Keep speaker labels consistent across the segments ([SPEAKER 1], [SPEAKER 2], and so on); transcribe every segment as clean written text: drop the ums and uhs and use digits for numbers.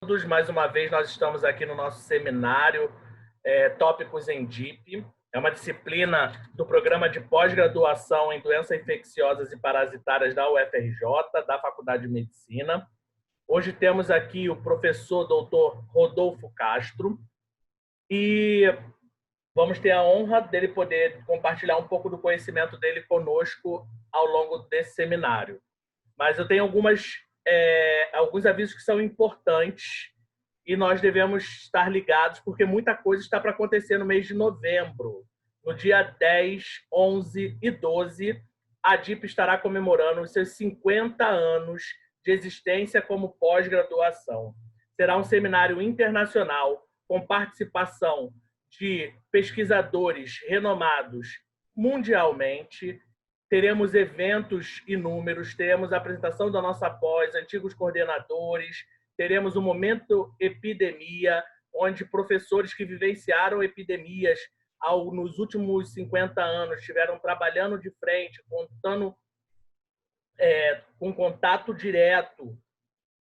[SPEAKER 1] todos, mais uma vez nós estamos aqui no nosso seminário Tópicos em DIP. É uma disciplina do programa de pós-graduação em doenças infecciosas e parasitárias da UFRJ, da Faculdade de Medicina. Hoje temos aqui o professor doutor Rodolfo Castro e vamos ter a honra dele poder compartilhar um pouco do conhecimento dele conosco ao longo desse seminário. Mas eu tenho alguns avisos que são importantes e nós devemos estar ligados, porque muita coisa está para acontecer no mês de novembro. No dia 10, 11 e 12, a DIP estará comemorando os seus 50 anos de existência como pós-graduação. Será um seminário internacional com participação de pesquisadores renomados mundialmente. Teremos eventos inúmeros, teremos a apresentação da nossa pós, antigos coordenadores, teremos o momento epidemia, onde professores que vivenciaram epidemias nos últimos 50 anos estiveram trabalhando de frente, com contato direto,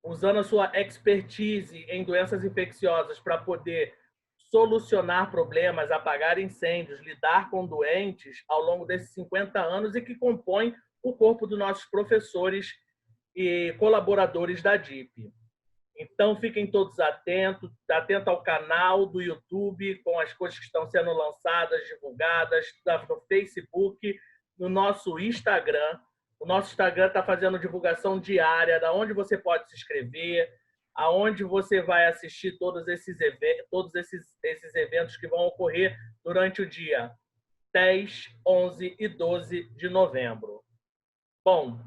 [SPEAKER 1] usando a sua expertise em doenças infecciosas para poder solucionar problemas, apagar incêndios, lidar com doentes ao longo desses 50 anos e que compõem o corpo dos nossos professores e colaboradores da DIP. Então, fiquem todos atentos ao canal do YouTube, com as coisas que estão sendo lançadas, divulgadas, no Facebook, no nosso Instagram. O nosso Instagram está fazendo divulgação diária, da onde você pode se inscrever, aonde você vai assistir todos esses eventos que vão ocorrer durante o dia 10, 11 e 12 de novembro. Bom,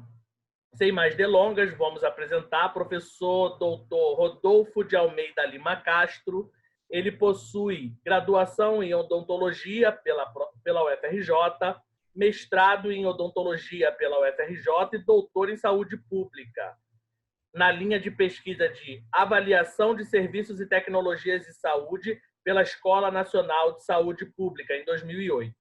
[SPEAKER 1] sem mais delongas, vamos apresentar o professor doutor Rodolfo de Almeida Lima Castro. Ele possui graduação em odontologia pela UFRJ, mestrado em odontologia pela UFRJ e doutor em saúde pública, na linha de pesquisa de avaliação de serviços e tecnologias de saúde pela Escola Nacional de Saúde Pública, em 2008.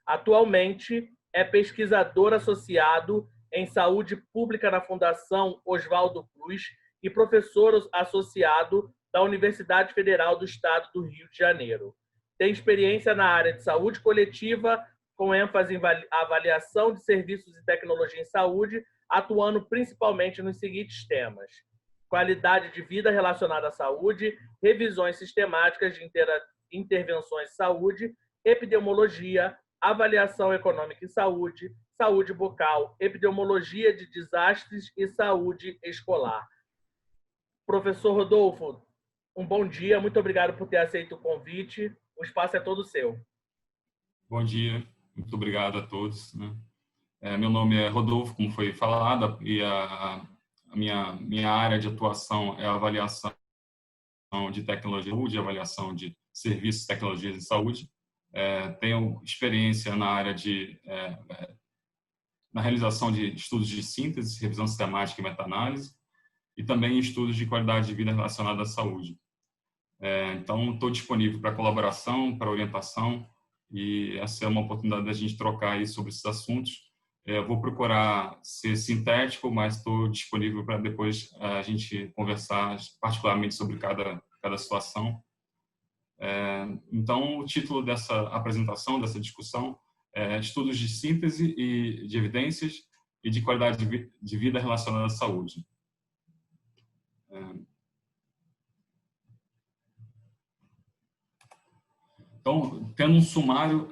[SPEAKER 1] Atualmente, é pesquisador associado em saúde pública na Fundação Oswaldo Cruz e professor associado da Universidade Federal do Estado do Rio de Janeiro. Tem experiência na área de saúde coletiva, com ênfase em avaliação de serviços e tecnologia em saúde, atuando principalmente nos seguintes temas: qualidade de vida relacionada à saúde, revisões sistemáticas de intervenções de saúde, epidemiologia, avaliação econômica em saúde, saúde bucal, epidemiologia de desastres e saúde escolar. Professor Rodolfo, um bom dia, muito obrigado por ter aceito o convite. O espaço é todo seu.
[SPEAKER 2] Bom dia, muito obrigado a todos. Meu nome é Rodolfo, como foi falado, e a minha área de atuação é a avaliação de tecnologia de saúde, avaliação de serviços e tecnologias de saúde. Tenho experiência na área na realização de estudos de síntese, revisão sistemática e meta-análise, e também estudos de qualidade de vida relacionada à saúde. Então, estou disponível para colaboração, para orientação, e essa é uma oportunidade da gente trocar aí sobre esses assuntos. Vou procurar ser sintético, mas estou disponível para depois a gente conversar particularmente sobre cada situação. Então, o título dessa apresentação, dessa discussão, é Estudos de síntese e de evidências e de qualidade de vida relacionada à saúde. Então, tendo um sumário,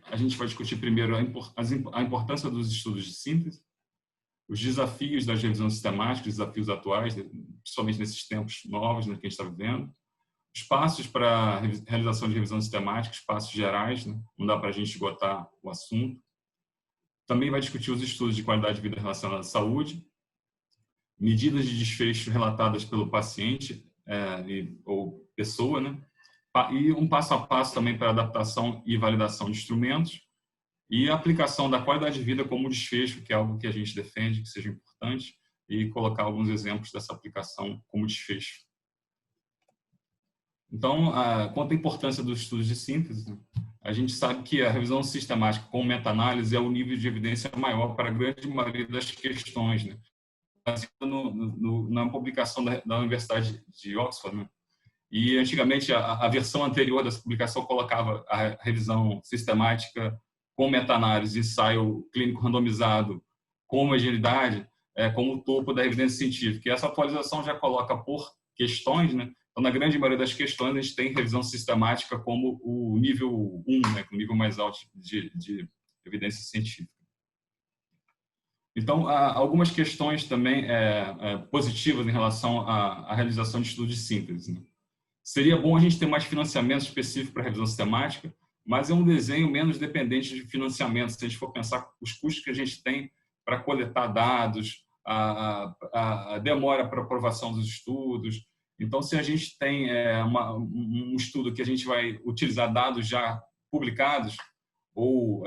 [SPEAKER 2] a gente vai discutir primeiro a importância dos estudos de síntese, os desafios das revisões sistemáticas, os desafios atuais, principalmente nesses tempos novos que a gente está vivendo, os passos para a realização de revisão sistemática, os passos gerais, não dá para a gente esgotar o assunto. Também vai discutir os estudos de qualidade de vida relacionada à saúde, medidas de desfecho relatadas pelo paciente ou pessoa, e um passo a passo também para adaptação e validação de instrumentos e a aplicação da qualidade de vida como desfecho, que é algo que a gente defende, que seja importante, e colocar alguns exemplos dessa aplicação como desfecho. Então, quanto à importância dos estudos de síntese, a gente sabe que a revisão sistemática com meta-análise é o nível de evidência maior para a grande maioria das questões, na publicação da Universidade de Oxford, né? E antigamente a versão anterior dessa publicação colocava a revisão sistemática com meta-análise, ensaio clínico randomizado, com homogeneidade, como o topo da evidência científica. E essa atualização já coloca por questões, né? Então, na grande maioria das questões, a gente tem revisão sistemática como o nível 1, né? O nível mais alto de evidência científica. Então, há algumas questões também positivas em relação à realização de estudos de síntese, né? Seria bom a gente ter mais financiamento específico para a revisão sistemática, mas é um desenho menos dependente de financiamento, se a gente for pensar os custos que a gente tem para coletar dados, a demora para aprovação dos estudos. Então, se a gente tem um estudo que a gente vai utilizar dados já publicados, ou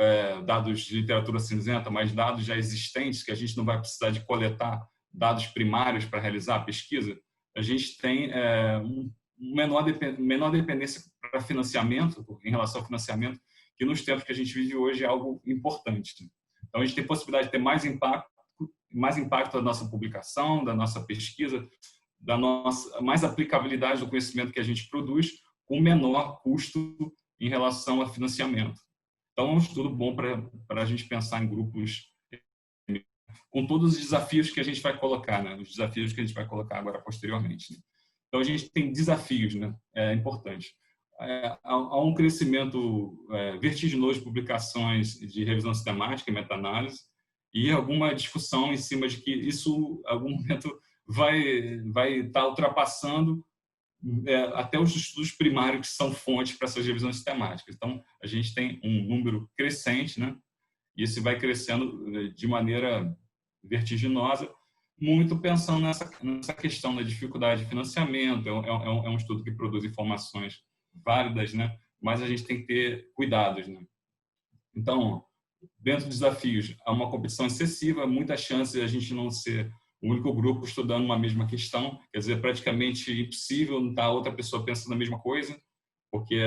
[SPEAKER 2] dados de literatura cinzenta, mas dados já existentes, que a gente não vai precisar de coletar dados primários para realizar a pesquisa, a gente tem menor dependência para financiamento, em relação ao financiamento, que nos tempos que a gente vive hoje é algo importante. Então, a gente tem possibilidade de ter mais impacto da nossa publicação, da nossa pesquisa, mais aplicabilidade do conhecimento que a gente produz, com menor custo em relação a financiamento. Então, é um estudo bom para a gente pensar em grupos com todos os desafios que a gente vai colocar, né? Os desafios que a gente vai colocar agora posteriormente, né? Então, a gente tem desafios, né? É importante. Há um crescimento vertiginoso de publicações de revisão sistemática e meta-análise e alguma discussão em cima de que isso, em algum momento, vai estar ultrapassando até os estudos primários que são fontes para essas revisões sistemáticas. Então, a gente tem um número crescente, né? E isso vai crescendo de maneira vertiginosa, muito pensando nessa questão da dificuldade de financiamento. É um estudo que produz informações válidas, né? Mas a gente tem que ter cuidados, né? Então, dentro dos desafios, há uma competição excessiva, muita chance de a gente não ser o único grupo estudando uma mesma questão, quer dizer, praticamente impossível não estar outra pessoa pensando a mesma coisa, porque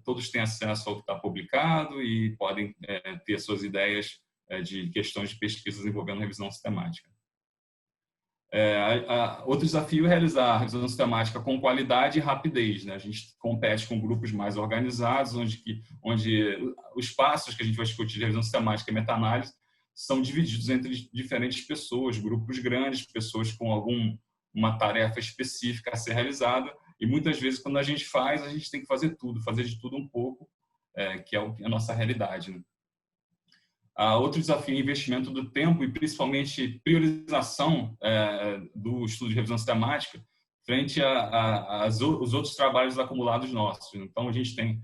[SPEAKER 2] todos têm acesso ao que está publicado e podem ter suas ideias de questões de pesquisas envolvendo revisão sistemática. Outro desafio é realizar a revisão sistemática com qualidade e rapidez, né? A gente compete com grupos mais organizados, onde os passos que a gente vai discutir de revisão sistemática e meta-análise são divididos entre diferentes pessoas, grupos grandes, pessoas com uma tarefa específica a ser realizada, e muitas vezes, quando a gente faz, a gente tem que fazer de tudo um pouco, que é a nossa realidade, né? Outro desafio é o investimento do tempo e, principalmente, priorização do estudo de revisão sistemática frente os outros trabalhos acumulados nossos. Então, a gente tem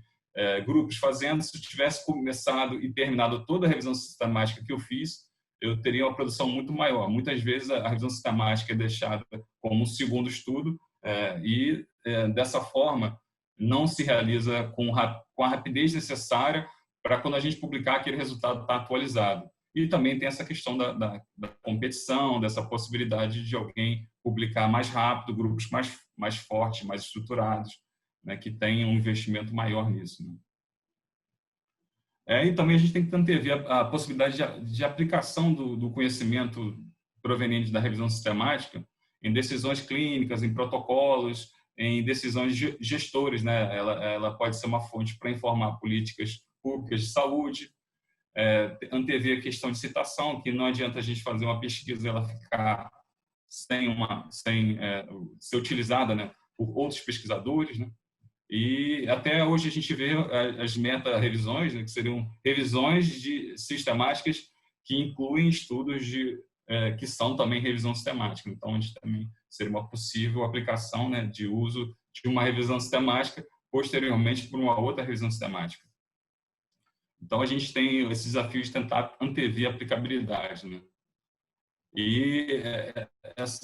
[SPEAKER 2] grupos fazendo. Se eu tivesse começado e terminado toda a revisão sistemática que eu fiz, eu teria uma produção muito maior. Muitas vezes, a revisão sistemática é deixada como um segundo estudo e, dessa forma, não se realiza com a rapidez necessária para quando a gente publicar aquele resultado estar atualizado. E também tem essa questão da competição, dessa possibilidade de alguém publicar mais rápido, grupos mais fortes, mais estruturados, né, que tenham um investimento maior nisso, né? E também a gente tem que antever a possibilidade de aplicação do conhecimento proveniente da revisão sistemática em decisões clínicas, em protocolos, em decisões de gestores, né? Ela pode ser uma fonte para informar políticas públicas de saúde, antever a questão de citação, que não adianta a gente fazer uma pesquisa e ela ficar sem ser utilizada, né, por outros pesquisadores, né? E até hoje a gente vê as meta-revisões, né, que seriam revisões sistemáticas que incluem estudos que são também revisão sistemática. Então, a gente também seria uma possível aplicação, né, de uso de uma revisão sistemática posteriormente por uma outra revisão sistemática. Então, a gente tem esse desafio de tentar antever a aplicabilidade, né? E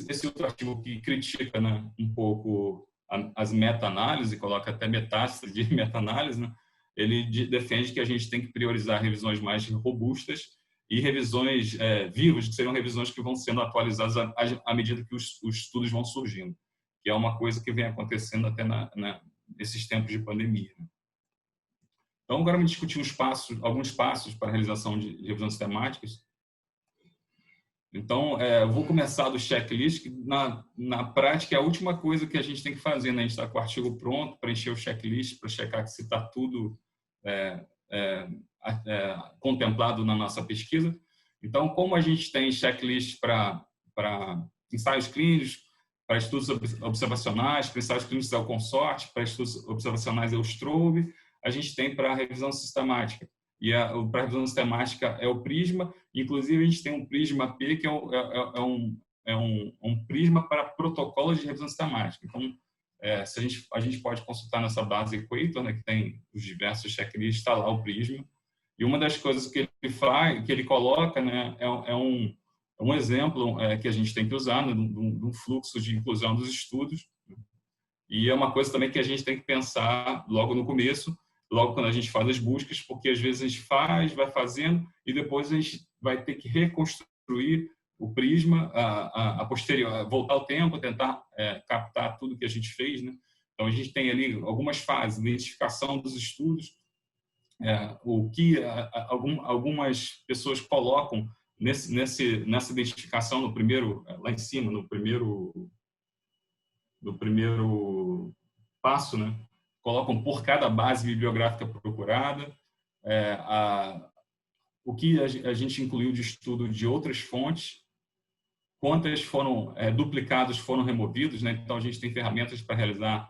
[SPEAKER 2] esse outro artigo que critica, né, um pouco as meta-análises, coloca até metástase de meta-análise, né? Ele defende que a gente tem que priorizar revisões mais robustas e revisões vivas, que seriam revisões que vão sendo atualizadas à medida que os estudos vão surgindo, que é uma coisa que vem acontecendo até nesses tempos de pandemia, né? Então, agora vamos discutir alguns passos para a realização de revisões sistemáticas. Então, eu vou começar do checklist, que na prática é a última coisa que a gente tem que fazer, né? A gente está com o artigo pronto, preencher o checklist para checar que se está tudo contemplado na nossa pesquisa. Então, como a gente tem checklist para ensaios clínicos, para estudos observacionais, para ensaios clínicos é o consorte, para estudos observacionais é o Strobe, a gente tem para revisão sistemática. E para revisão sistemática é o Prisma, inclusive a gente tem um Prisma P, que é um prisma para protocolos de revisão sistemática. Então, se a gente pode consultar nessa base Equator, né, que tem os diversos checklists, está lá o Prisma. E uma das coisas que ele faz, que ele coloca, né, é um exemplo que a gente tem que usar, né, de um fluxo de inclusão dos estudos. E é uma coisa também que a gente tem que pensar logo no começo, logo quando a gente faz as buscas, porque às vezes a gente vai fazendo, e depois a gente vai ter que reconstruir o prisma a posterior, voltar ao tempo, tentar captar tudo que a gente fez, né? Então a gente tem ali algumas fases, identificação dos estudos, o que algumas pessoas colocam nessa identificação no primeiro, lá em cima, no primeiro passo, né? Colocam por cada base bibliográfica procurada, o que a gente incluiu de estudo de outras fontes, quantas foram duplicados foram removidos, né? Então a gente tem ferramentas para realizar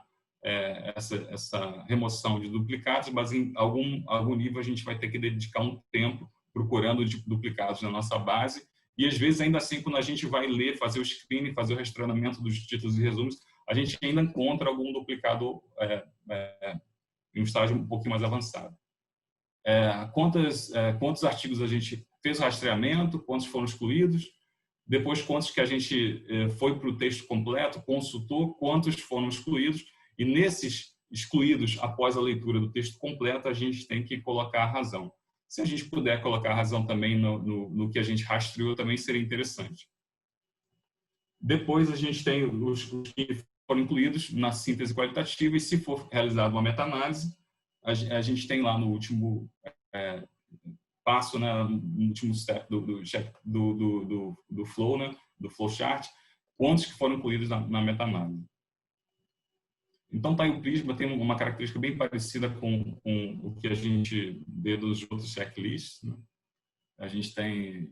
[SPEAKER 2] essa remoção de duplicados, mas em algum nível a gente vai ter que dedicar um tempo procurando duplicados na nossa base, e às vezes ainda assim quando a gente vai ler, fazer o screening, fazer o rastreamento dos títulos e resumos, a gente ainda encontra algum duplicado em um estágio um pouquinho mais avançado. Quantos artigos a gente fez o rastreamento, quantos foram excluídos, depois quantos que a gente foi para o texto completo, consultou, quantos foram excluídos, e nesses excluídos, após a leitura do texto completo, a gente tem que colocar a razão. Se a gente puder colocar a razão também no que a gente rastreou, também seria interessante. Depois a gente tem os que foram incluídos na síntese qualitativa, e se for realizada uma meta-análise, a gente tem lá no último passo, né, no último step do flow, né, do flowchart, quantos que foram incluídos na meta-análise. Então, tá aí o Prisma tem uma característica bem parecida com o que a gente vê dos outros checklists, né? A gente tem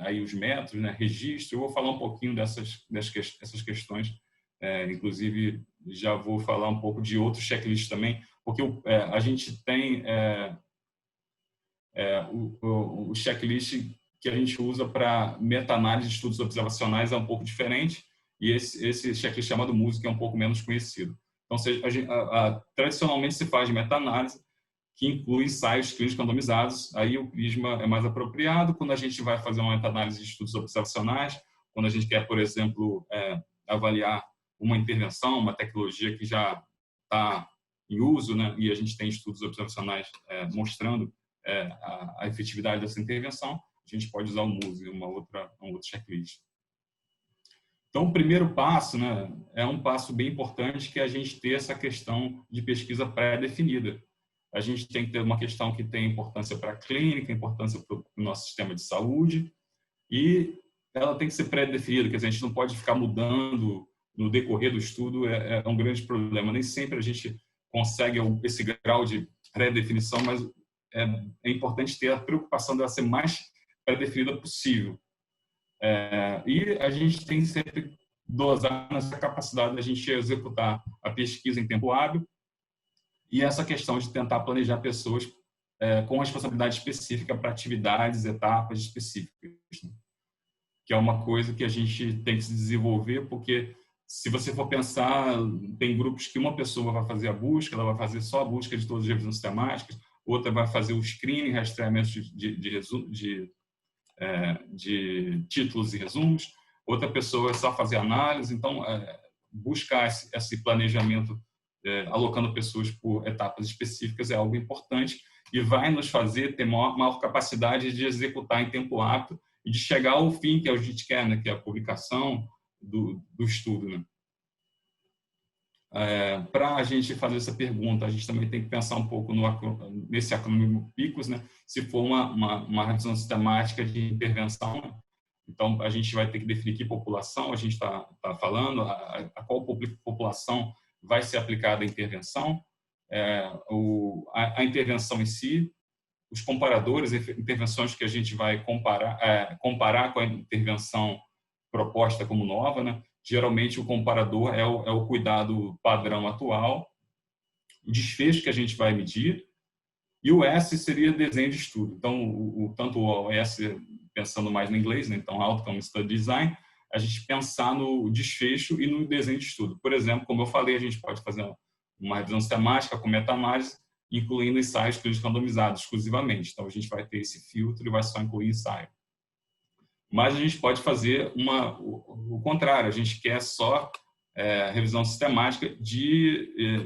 [SPEAKER 2] aí os métodos, né, registro. Eu vou falar um pouquinho dessas questões, inclusive já vou falar um pouco de outros checklists também, porque a gente tem o checklist que a gente usa para meta-análise de estudos observacionais é um pouco diferente, e esse checklist chamado música é um pouco menos conhecido. Então, tradicionalmente se faz meta-análise, que inclui ensaios clínicos randomizados. Aí o Prisma é mais apropriado quando a gente vai fazer uma meta-análise de estudos observacionais, quando a gente quer, por exemplo, avaliar uma intervenção, uma tecnologia que já está em uso, né, e a gente tem estudos observacionais mostrando a efetividade dessa intervenção, a gente pode usar o MUSE, um outro checklist. Então, o primeiro passo, né, é um passo bem importante, que é a gente ter essa questão de pesquisa pré-definida. A gente tem que ter uma questão que tem importância para a clínica, importância para o nosso sistema de saúde, e ela tem que ser pré-definida, quer dizer, a gente não pode ficar mudando no decorrer do estudo, é um grande problema. Nem sempre a gente consegue esse grau de pré-definição, mas é importante ter a preocupação dela ser mais pré-definida possível. E a gente tem sempre dosar nessa capacidade da gente executar a pesquisa em tempo hábil, e essa questão de tentar planejar pessoas com responsabilidade específica para atividades, etapas específicas, né? Que é uma coisa que a gente tem que se desenvolver, porque se você for pensar, tem grupos que uma pessoa vai fazer a busca, ela vai fazer só a busca de todas as revisões sistemáticas, outra vai fazer o screening, rastreamento de títulos e resumos, outra pessoa vai só fazer análise. Então, buscar esse planejamento alocando pessoas por etapas específicas é algo importante e vai nos fazer ter maior capacidade de executar em tempo hábil e de chegar ao fim que a gente quer, né, que é a publicação do estudo, né? Para a gente fazer essa pergunta, a gente também tem que pensar um pouco nesse acrônimo PICOS, né? Se for uma revisão sistemática de intervenção, Então, a gente vai ter que definir que população a gente está falando, a qual população vai ser aplicada a intervenção, a intervenção em si, os comparadores, intervenções que a gente vai comparar com a intervenção proposta como nova, né? Geralmente, o comparador é o cuidado padrão atual, o desfecho que a gente vai medir, e o S seria desenho de estudo. Então, tanto o S, pensando mais no inglês, né? Então, Outcome Study Design, a gente pensar no desfecho e no desenho de estudo. Por exemplo, como eu falei, a gente pode fazer uma revisão sistemática com meta-análise, incluindo ensaios clínicos randomizados exclusivamente. Então, a gente vai ter esse filtro e vai só incluir ensaio. Mas a gente pode fazer o contrário, a gente quer só revisão sistemática de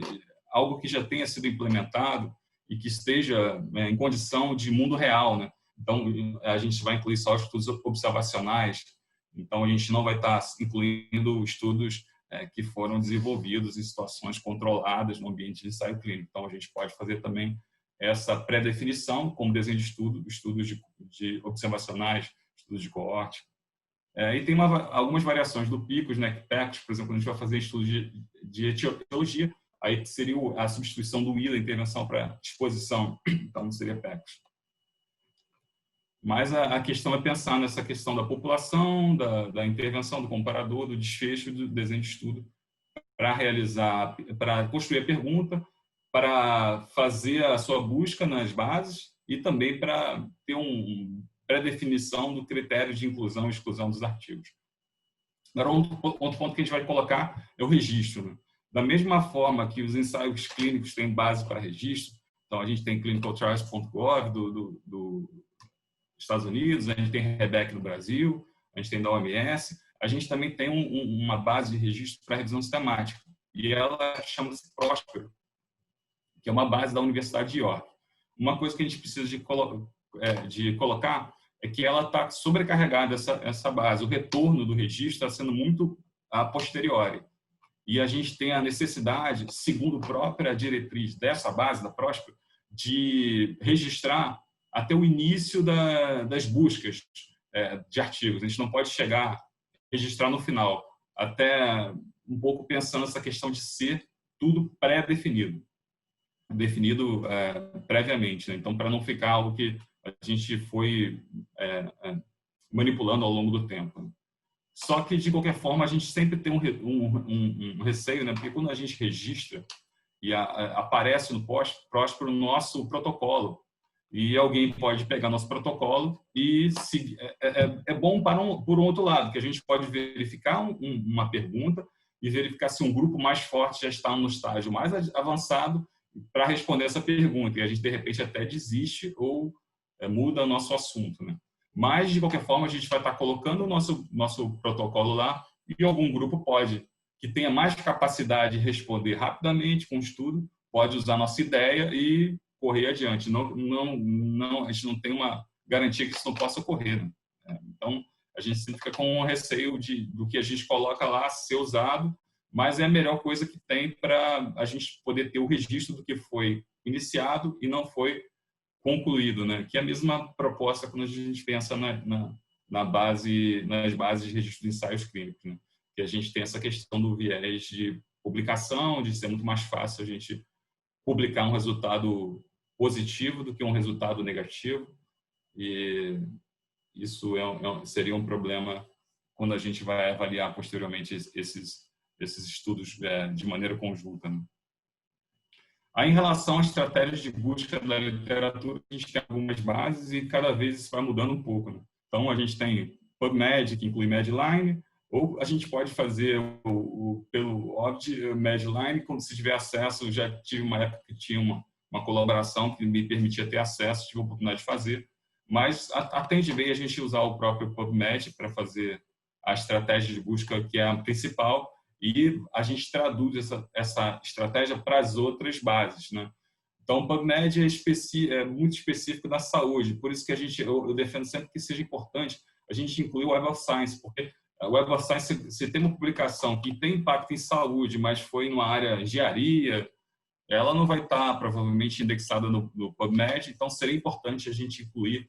[SPEAKER 2] algo que já tenha sido implementado e que esteja em condição de mundo real, né? Então, a gente vai incluir só estudos observacionais, então a gente não vai estar incluindo estudos que foram desenvolvidos em situações controladas no ambiente de ensaio clínico. Então, a gente pode fazer também essa pré-definição como desenho de estudo, estudos de observacionais, estudos de coorte. E tem algumas variações do PICOS, né? PECOS, por exemplo, quando a gente vai fazer estudos de etiologia, aí seria a substituição do I da intervenção para disposição, então não seria PECOS. Mas a questão é pensar nessa questão da população, da intervenção, do comparador, do desfecho, do desenho de estudo, para construir a pergunta, para fazer a sua busca nas bases e também para ter uma pré-definição do critério de inclusão e exclusão dos artigos. Agora, outro ponto que a gente vai colocar é o registro, né? Da mesma forma que os ensaios clínicos têm base para registro, então a gente tem clinicaltrials.gov dos Estados Unidos, a gente tem REBEC no Brasil, a gente tem da OMS, a gente também tem uma base de registro para revisão sistemática, e ela chama-se Próspero, que é uma base da Universidade de York. Uma coisa que a gente precisa de colocar é que ela está sobrecarregada, essa base. O retorno do registro está sendo muito a posteriori. E a gente tem a necessidade, segundo a própria diretriz dessa base, da Próspero, de registrar até o início das buscas de artigos. A gente não pode registrar no final, até um pouco pensando nessa questão de ser tudo pré-definido, definido previamente, né? Então, para não ficar algo que a gente foi manipulando ao longo do tempo. Só que, de qualquer forma, a gente sempre tem um receio, né? Porque quando a gente registra e aparece no Próspero o nosso protocolo, e alguém pode pegar nosso protocolo e seguir. É bom por um outro lado, que a gente pode verificar uma pergunta e verificar se um grupo mais forte já está no estágio mais avançado para responder essa pergunta, e a gente, de repente, até desiste ou muda o nosso assunto, né? Mas, de qualquer forma, a gente vai estar colocando o nosso protocolo lá e algum grupo que tenha mais capacidade de responder rapidamente com o estudo, pode usar a nossa ideia e correr adiante. A gente não tem uma garantia que isso não possa ocorrer, né? Então, a gente sempre fica com um receio do que a gente coloca lá ser usado, mas é a melhor coisa que tem para a gente poder ter o registro do que foi iniciado e não foi concluído, né? Que é a mesma proposta quando a gente pensa nas bases de registro de ensaios clínicos, né? Que a gente tem essa questão do viés de publicação, de ser muito mais fácil a gente publicar um resultado positivo do que um resultado negativo, e isso seria um problema quando a gente vai avaliar posteriormente esses estudos de maneira conjunta, né? Aí, em relação às estratégias de busca da literatura, a gente tem algumas bases e cada vez isso vai mudando um pouco, né? Então, a gente tem PubMed, que inclui Medline, ou a gente pode fazer pelo OBJ Medline, quando se tiver acesso. Já tive uma época que tinha uma colaboração que me permitia ter acesso, tive a oportunidade de fazer, mas atende bem a gente usar o próprio PubMed para fazer a estratégia de busca, que é a principal, e a gente traduz essa estratégia para as outras bases, né? Então, o PubMed é muito específico da saúde, por isso que eu defendo sempre que seja importante a gente incluir o Web of Science, porque o Web of Science, se tem uma publicação que tem impacto em saúde, mas foi numa área de engenharia, ela não vai estar provavelmente indexada no PubMed, então seria importante a gente incluir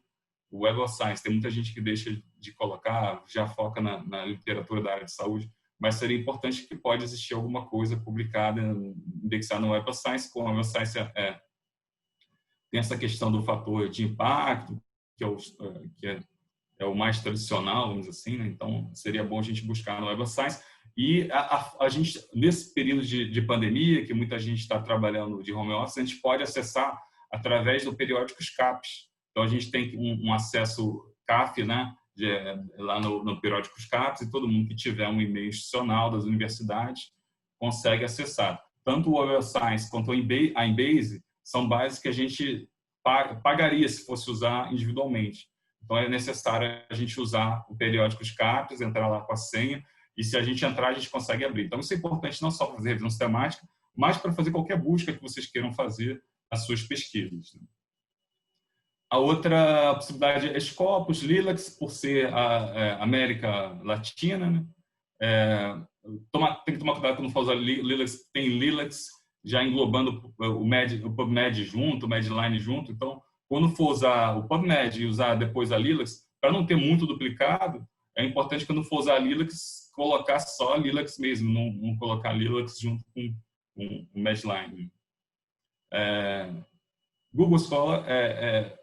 [SPEAKER 2] o Web of Science. Tem muita gente que deixa de colocar, já foca na literatura da área de saúde, mas seria importante que pode existir alguma coisa publicada, indexada no Web of Science, como a Web of Science tem essa questão do fator de impacto, que é o mais tradicional, vamos dizer assim, né? Então, seria bom a gente buscar no Web of Science. E a gente, nesse período de pandemia, que muita gente está trabalhando de home office, a gente pode acessar através do periódico CAPES. Então, a gente tem um acesso CAF, né? Lá no periódico CAPES, e todo mundo que tiver um e-mail institucional das universidades consegue acessar. Tanto o Web of Science quanto a Embase são bases que a gente pagaria se fosse usar individualmente. Então, é necessário a gente usar o periódico CAPES, entrar lá com a senha, e se a gente entrar, a gente consegue abrir. Então, isso é importante não só para fazer revisão sistemática, mas para fazer qualquer busca que vocês queiram fazer nas suas pesquisas. A outra possibilidade é Scopus, Lilacs, por ser a América Latina, né? Tem que tomar cuidado quando for usar Lilacs, tem Lilacs já englobando o PubMed junto, o Medline junto. Então, quando for usar o PubMed e usar depois a Lilacs, para não ter muito duplicado, é importante quando for usar a Lilacs, colocar só a Lilacs mesmo, não colocar a Lilacs junto com o Medline. Google Scholar,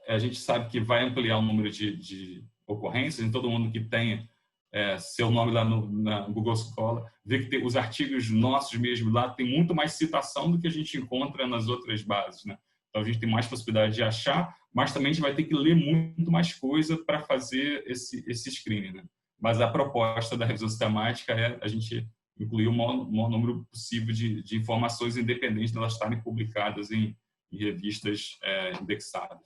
[SPEAKER 2] a gente sabe que vai ampliar o número de ocorrências, em todo mundo que tenha seu nome lá na Google Scholar, vê que tem os artigos nossos mesmo lá, tem muito mais citação do que a gente encontra nas outras bases, né? Então, a gente tem mais possibilidade de achar, mas também a gente vai ter que ler muito mais coisa para fazer esse screening, né? Mas a proposta da revisão sistemática é a gente incluir o maior número possível de informações independentes de elas estarem publicadas em revistas indexadas.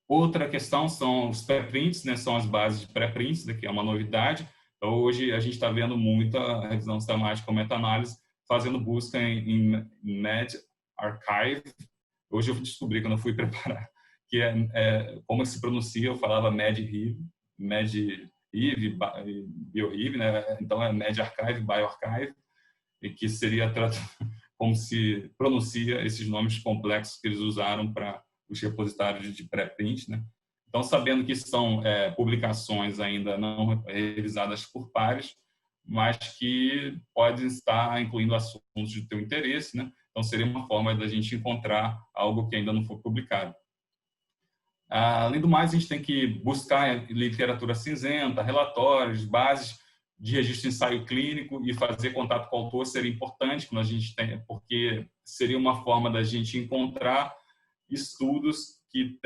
[SPEAKER 2] Outra questão são os pré-prints, né? São as bases de pré-prints, que é uma novidade. Então, hoje a gente está vendo muita revisão sistemática com meta-análise fazendo busca em medRxiv. Hoje eu descobri, quando eu fui preparar, que como se pronuncia, eu falava medRxiv, bioRxiv, né? Então é medRxiv, bioRxiv, e que seria como se pronuncia esses nomes complexos que eles usaram para os repositórios de pré-print, né? Então, sabendo que são publicações ainda não revisadas por pares, mas que podem estar incluindo assuntos de teu interesse, né? Então, seria uma forma da gente encontrar algo que ainda não foi publicado. Além do mais, a gente tem que buscar literatura cinzenta, relatórios, bases de registro de ensaio clínico, e fazer contato com o autor seria importante, quando a gente tem, porque seria uma forma da gente encontrar estudos que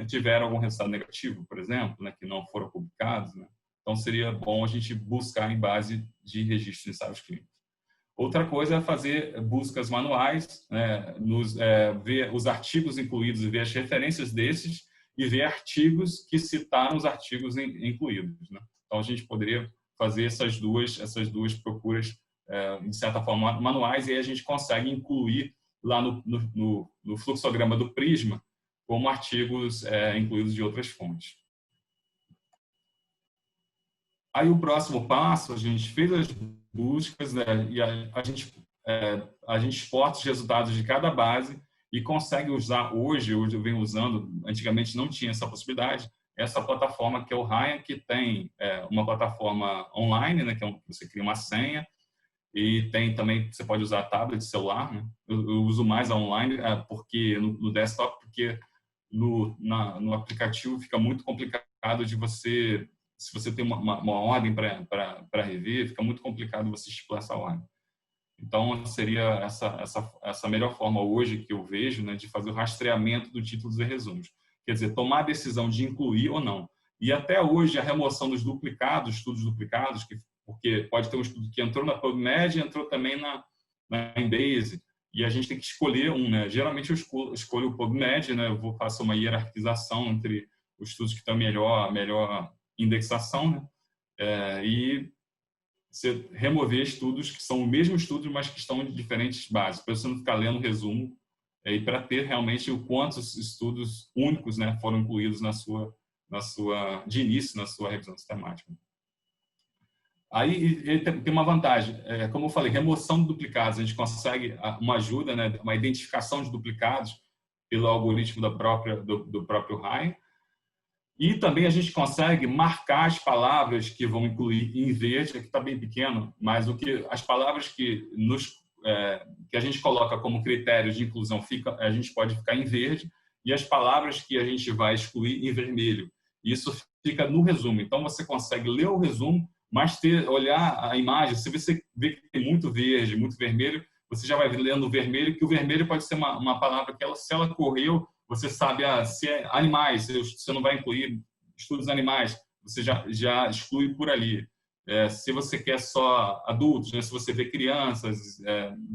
[SPEAKER 2] tiveram algum resultado negativo, por exemplo, né, que não foram publicados, né? Então, seria bom a gente buscar em base de registro de ensaios clínicos. Outra coisa é fazer buscas manuais, né, ver os artigos incluídos e ver as referências desses, e ver artigos que citaram os artigos incluídos, né? Então, a gente poderia fazer essas duas procuras, de certa forma, manuais, e aí a gente consegue incluir lá no fluxograma do Prisma como artigos incluídos de outras fontes. Aí o próximo passo, a gente fez as buscas, né, e a gente exporta os resultados de cada base e consegue usar hoje eu venho usando, antigamente não tinha essa possibilidade, essa plataforma que é o Ryan, que tem uma plataforma online, né, que você cria uma senha, e tem também, você pode usar tablet, celular, né? Eu uso mais a online porque no desktop, porque no aplicativo fica muito complicado de você, se você tem uma ordem para rever, fica muito complicado você estipular essa ordem. Então, seria essa melhor forma hoje que eu vejo, né, de fazer o rastreamento do títulos e resumos. Quer dizer, tomar a decisão de incluir ou não. E até hoje, a remoção dos duplicados, estudos duplicados, porque pode ter um estudo que entrou na PubMed e entrou também na Embase, e a gente tem que escolher um, né? Geralmente eu escolho o PubMed, né? Eu faço uma hierarquização entre os estudos que têm melhor indexação, né? E você remover estudos que são o mesmo estudo, mas que estão em diferentes bases, para você não ficar lendo o resumo, e para ter realmente o quantos estudos únicos, né, foram incluídos de início na sua revisão sistemática. Aí ele tem uma vantagem, como eu falei, remoção de duplicados, a gente consegue uma ajuda, né, uma identificação de duplicados pelo algoritmo do próprio Ryan, E também a gente consegue marcar as palavras que vão incluir em verde, aqui está bem pequeno, mas as palavras que a gente coloca como critério de inclusão, a gente pode ficar em verde, e as palavras que a gente vai excluir em vermelho. Isso fica no resumo. Então, você consegue ler o resumo, mas olhar a imagem. Se você vê que tem muito verde, muito vermelho, você já vai lendo o vermelho, que o vermelho pode ser uma palavra que, se ela correu, você sabe se é animais, você não vai incluir estudos animais, você já exclui por ali. Se você quer só adultos, né? Se você vê crianças,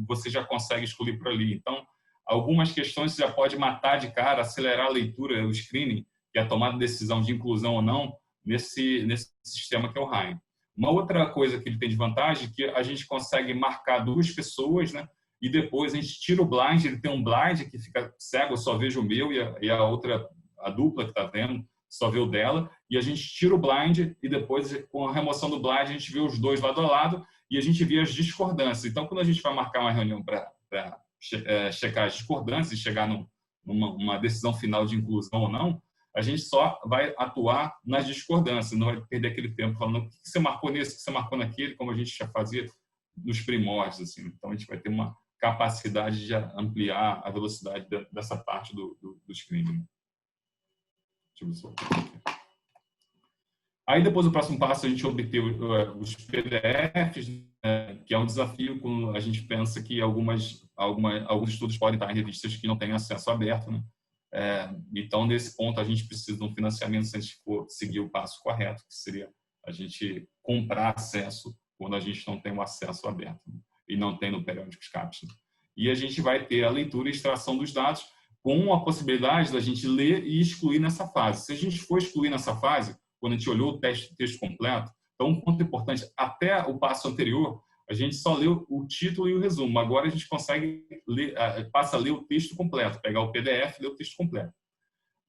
[SPEAKER 2] você já consegue excluir por ali. Então, algumas questões você já pode matar de cara, acelerar a leitura, o screening, que é a tomada de decisão de inclusão ou não, nesse sistema que é o Ryan. Uma outra coisa que ele tem de vantagem é que a gente consegue marcar 2 pessoas, né? E depois a gente tira o blind, ele tem um blind que fica cego, eu só vejo o meu e a outra, a dupla que está vendo, só vê o dela, e a gente tira o blind e depois, com a remoção do blind, a gente vê os 2 lado a lado e a gente vê as discordâncias. Então, quando a gente vai marcar uma reunião para checar as discordâncias e chegar numa decisão final de inclusão ou não, a gente só vai atuar nas discordâncias, não vai perder aquele tempo falando o que você marcou nesse, o que você marcou naquele, como a gente já fazia nos primórdios. Assim. Então, a gente vai ter uma capacidade de ampliar a velocidade dessa parte do screening. Deixa eu ver só. Aí, depois, o próximo passo, a gente obter os PDFs, que é um desafio quando a gente pensa que alguns estudos podem estar em revistas que não têm acesso aberto, né? Então, nesse ponto, a gente precisa de um financiamento se a gente for seguir o passo correto, que seria a gente comprar acesso quando a gente não tem o acesso aberto, né? E não tem no periódico CAPES. E a gente vai ter a leitura e extração dos dados com a possibilidade da gente ler e excluir nessa fase. Se a gente for excluir nessa fase, quando a gente olhou o texto completo, então um ponto importante, até o passo anterior, a gente só leu o título e o resumo. Agora a gente consegue ler, passa a ler o texto completo, pegar o PDF e ler o texto completo.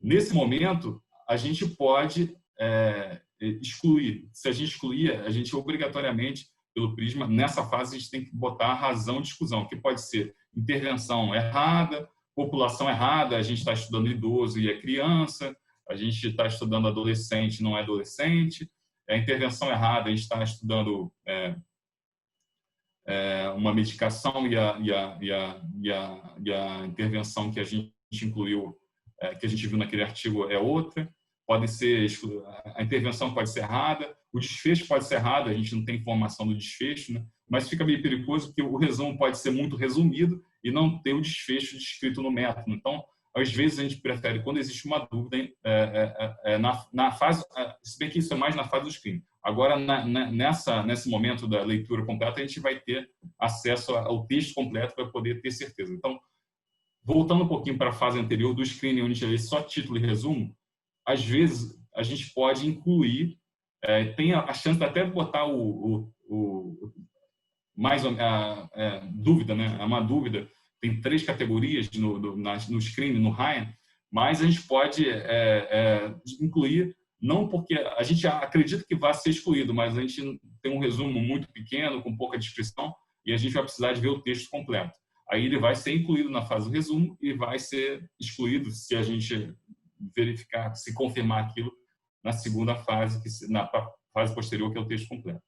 [SPEAKER 2] Nesse momento, a gente pode excluir. Se a gente excluir, a gente obrigatoriamente, pelo Prisma, nessa fase a gente tem que botar a razão de exclusão, que pode ser intervenção errada, população errada, a gente está estudando idoso e é criança, a gente está estudando adolescente, não é adolescente, a intervenção errada, a gente está estudando uma medicação e a intervenção que a gente incluiu, que a gente viu naquele artigo, é outra. Pode ser, a intervenção pode ser errada, o desfecho pode ser errado, a gente não tem informação do desfecho, né? Mas fica meio perigoso porque o resumo pode ser muito resumido e não ter o desfecho descrito no método. Então, às vezes a gente prefere, quando existe uma dúvida, na fase, se bem que isso é mais na fase do screening. Agora, nesse momento da leitura completa, a gente vai ter acesso ao texto completo para poder ter certeza. Então, voltando um pouquinho para a fase anterior do screening, onde a gente lê só título e resumo, às vezes a gente pode incluir, tem a chance de até botar dúvida, né? É uma dúvida. Tem 3 categorias no screening, no Ryan, mas a gente pode incluir, não porque a gente acredita que vai ser excluído, mas a gente tem um resumo muito pequeno, com pouca descrição, e a gente vai precisar de ver o texto completo. Aí ele vai ser incluído na fase do resumo e vai ser excluído se a gente verificar, se confirmar aquilo na segunda fase, na fase posterior, que é o texto completo.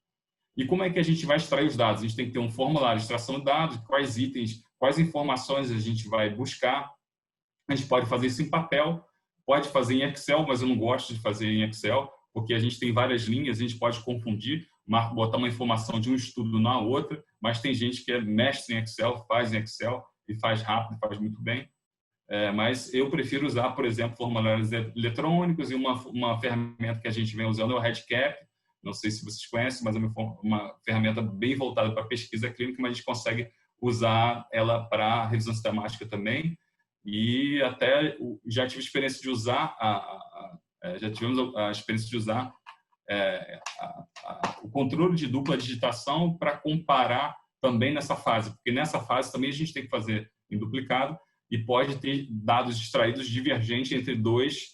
[SPEAKER 2] E como é que a gente vai extrair os dados? A gente tem que ter um formulário de extração de dados, quais itens, quais informações a gente vai buscar. A gente pode fazer isso em papel, pode fazer em Excel, mas eu não gosto de fazer em Excel, porque a gente tem várias linhas, a gente pode confundir, botar uma informação de um estudo na outra, mas tem gente que é mestre em Excel, faz em Excel e faz rápido, faz muito bem. Mas eu prefiro usar, por exemplo, formulários eletrônicos, e uma ferramenta que a gente vem usando é o REDCap. Não sei se vocês conhecem, mas é uma ferramenta bem voltada para pesquisa clínica, mas a gente consegue usar ela para revisão sistemática também. E até já tive experiência de usar o controle de dupla digitação para comparar também nessa fase, porque nessa fase também a gente tem que fazer em duplicado e pode ter dados extraídos divergentes entre duas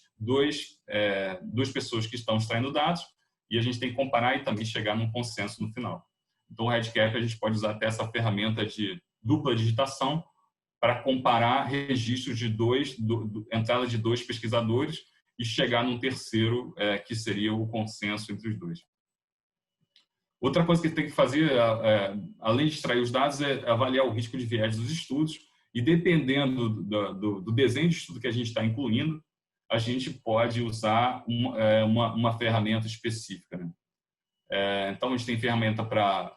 [SPEAKER 2] pessoas que estão extraindo dados, e a gente tem que comparar e também chegar num consenso no final. Então, o REDCap a gente pode usar até essa ferramenta de dupla digitação para comparar registros de entrada de 2 pesquisadores e chegar num terceiro, que seria o consenso entre os dois. Outra coisa que tem que fazer, além de extrair os dados, é avaliar o risco de viés dos estudos, e dependendo do desenho de estudo que a gente está incluindo, a gente pode usar uma ferramenta específica, né? Então, a gente tem ferramenta para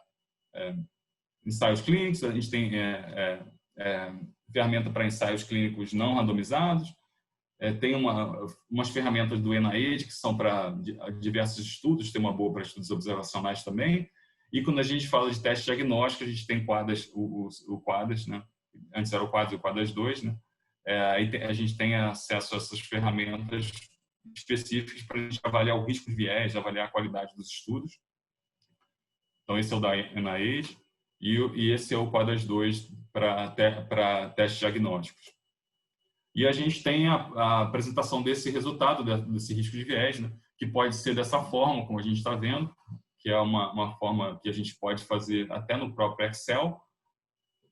[SPEAKER 2] ensaios clínicos, a gente tem ferramenta para ensaios clínicos não randomizados, tem umas ferramentas do NIH que são para diversos estudos, tem uma boa para estudos observacionais também, e quando a gente fala de teste diagnóstico, a gente tem o Quadras, né? Antes era o Quadras e o Quadras 2, né? Aí a gente tem acesso a essas ferramentas específicas para a gente avaliar o risco de viés, avaliar a qualidade dos estudos. Então, esse é o da NIH, e esse é o Quadras 2 para testes diagnósticos. E a gente tem a apresentação desse resultado, desse risco de viés, né? Que pode ser dessa forma, como a gente está vendo, que é uma forma que a gente pode fazer até no próprio Excel.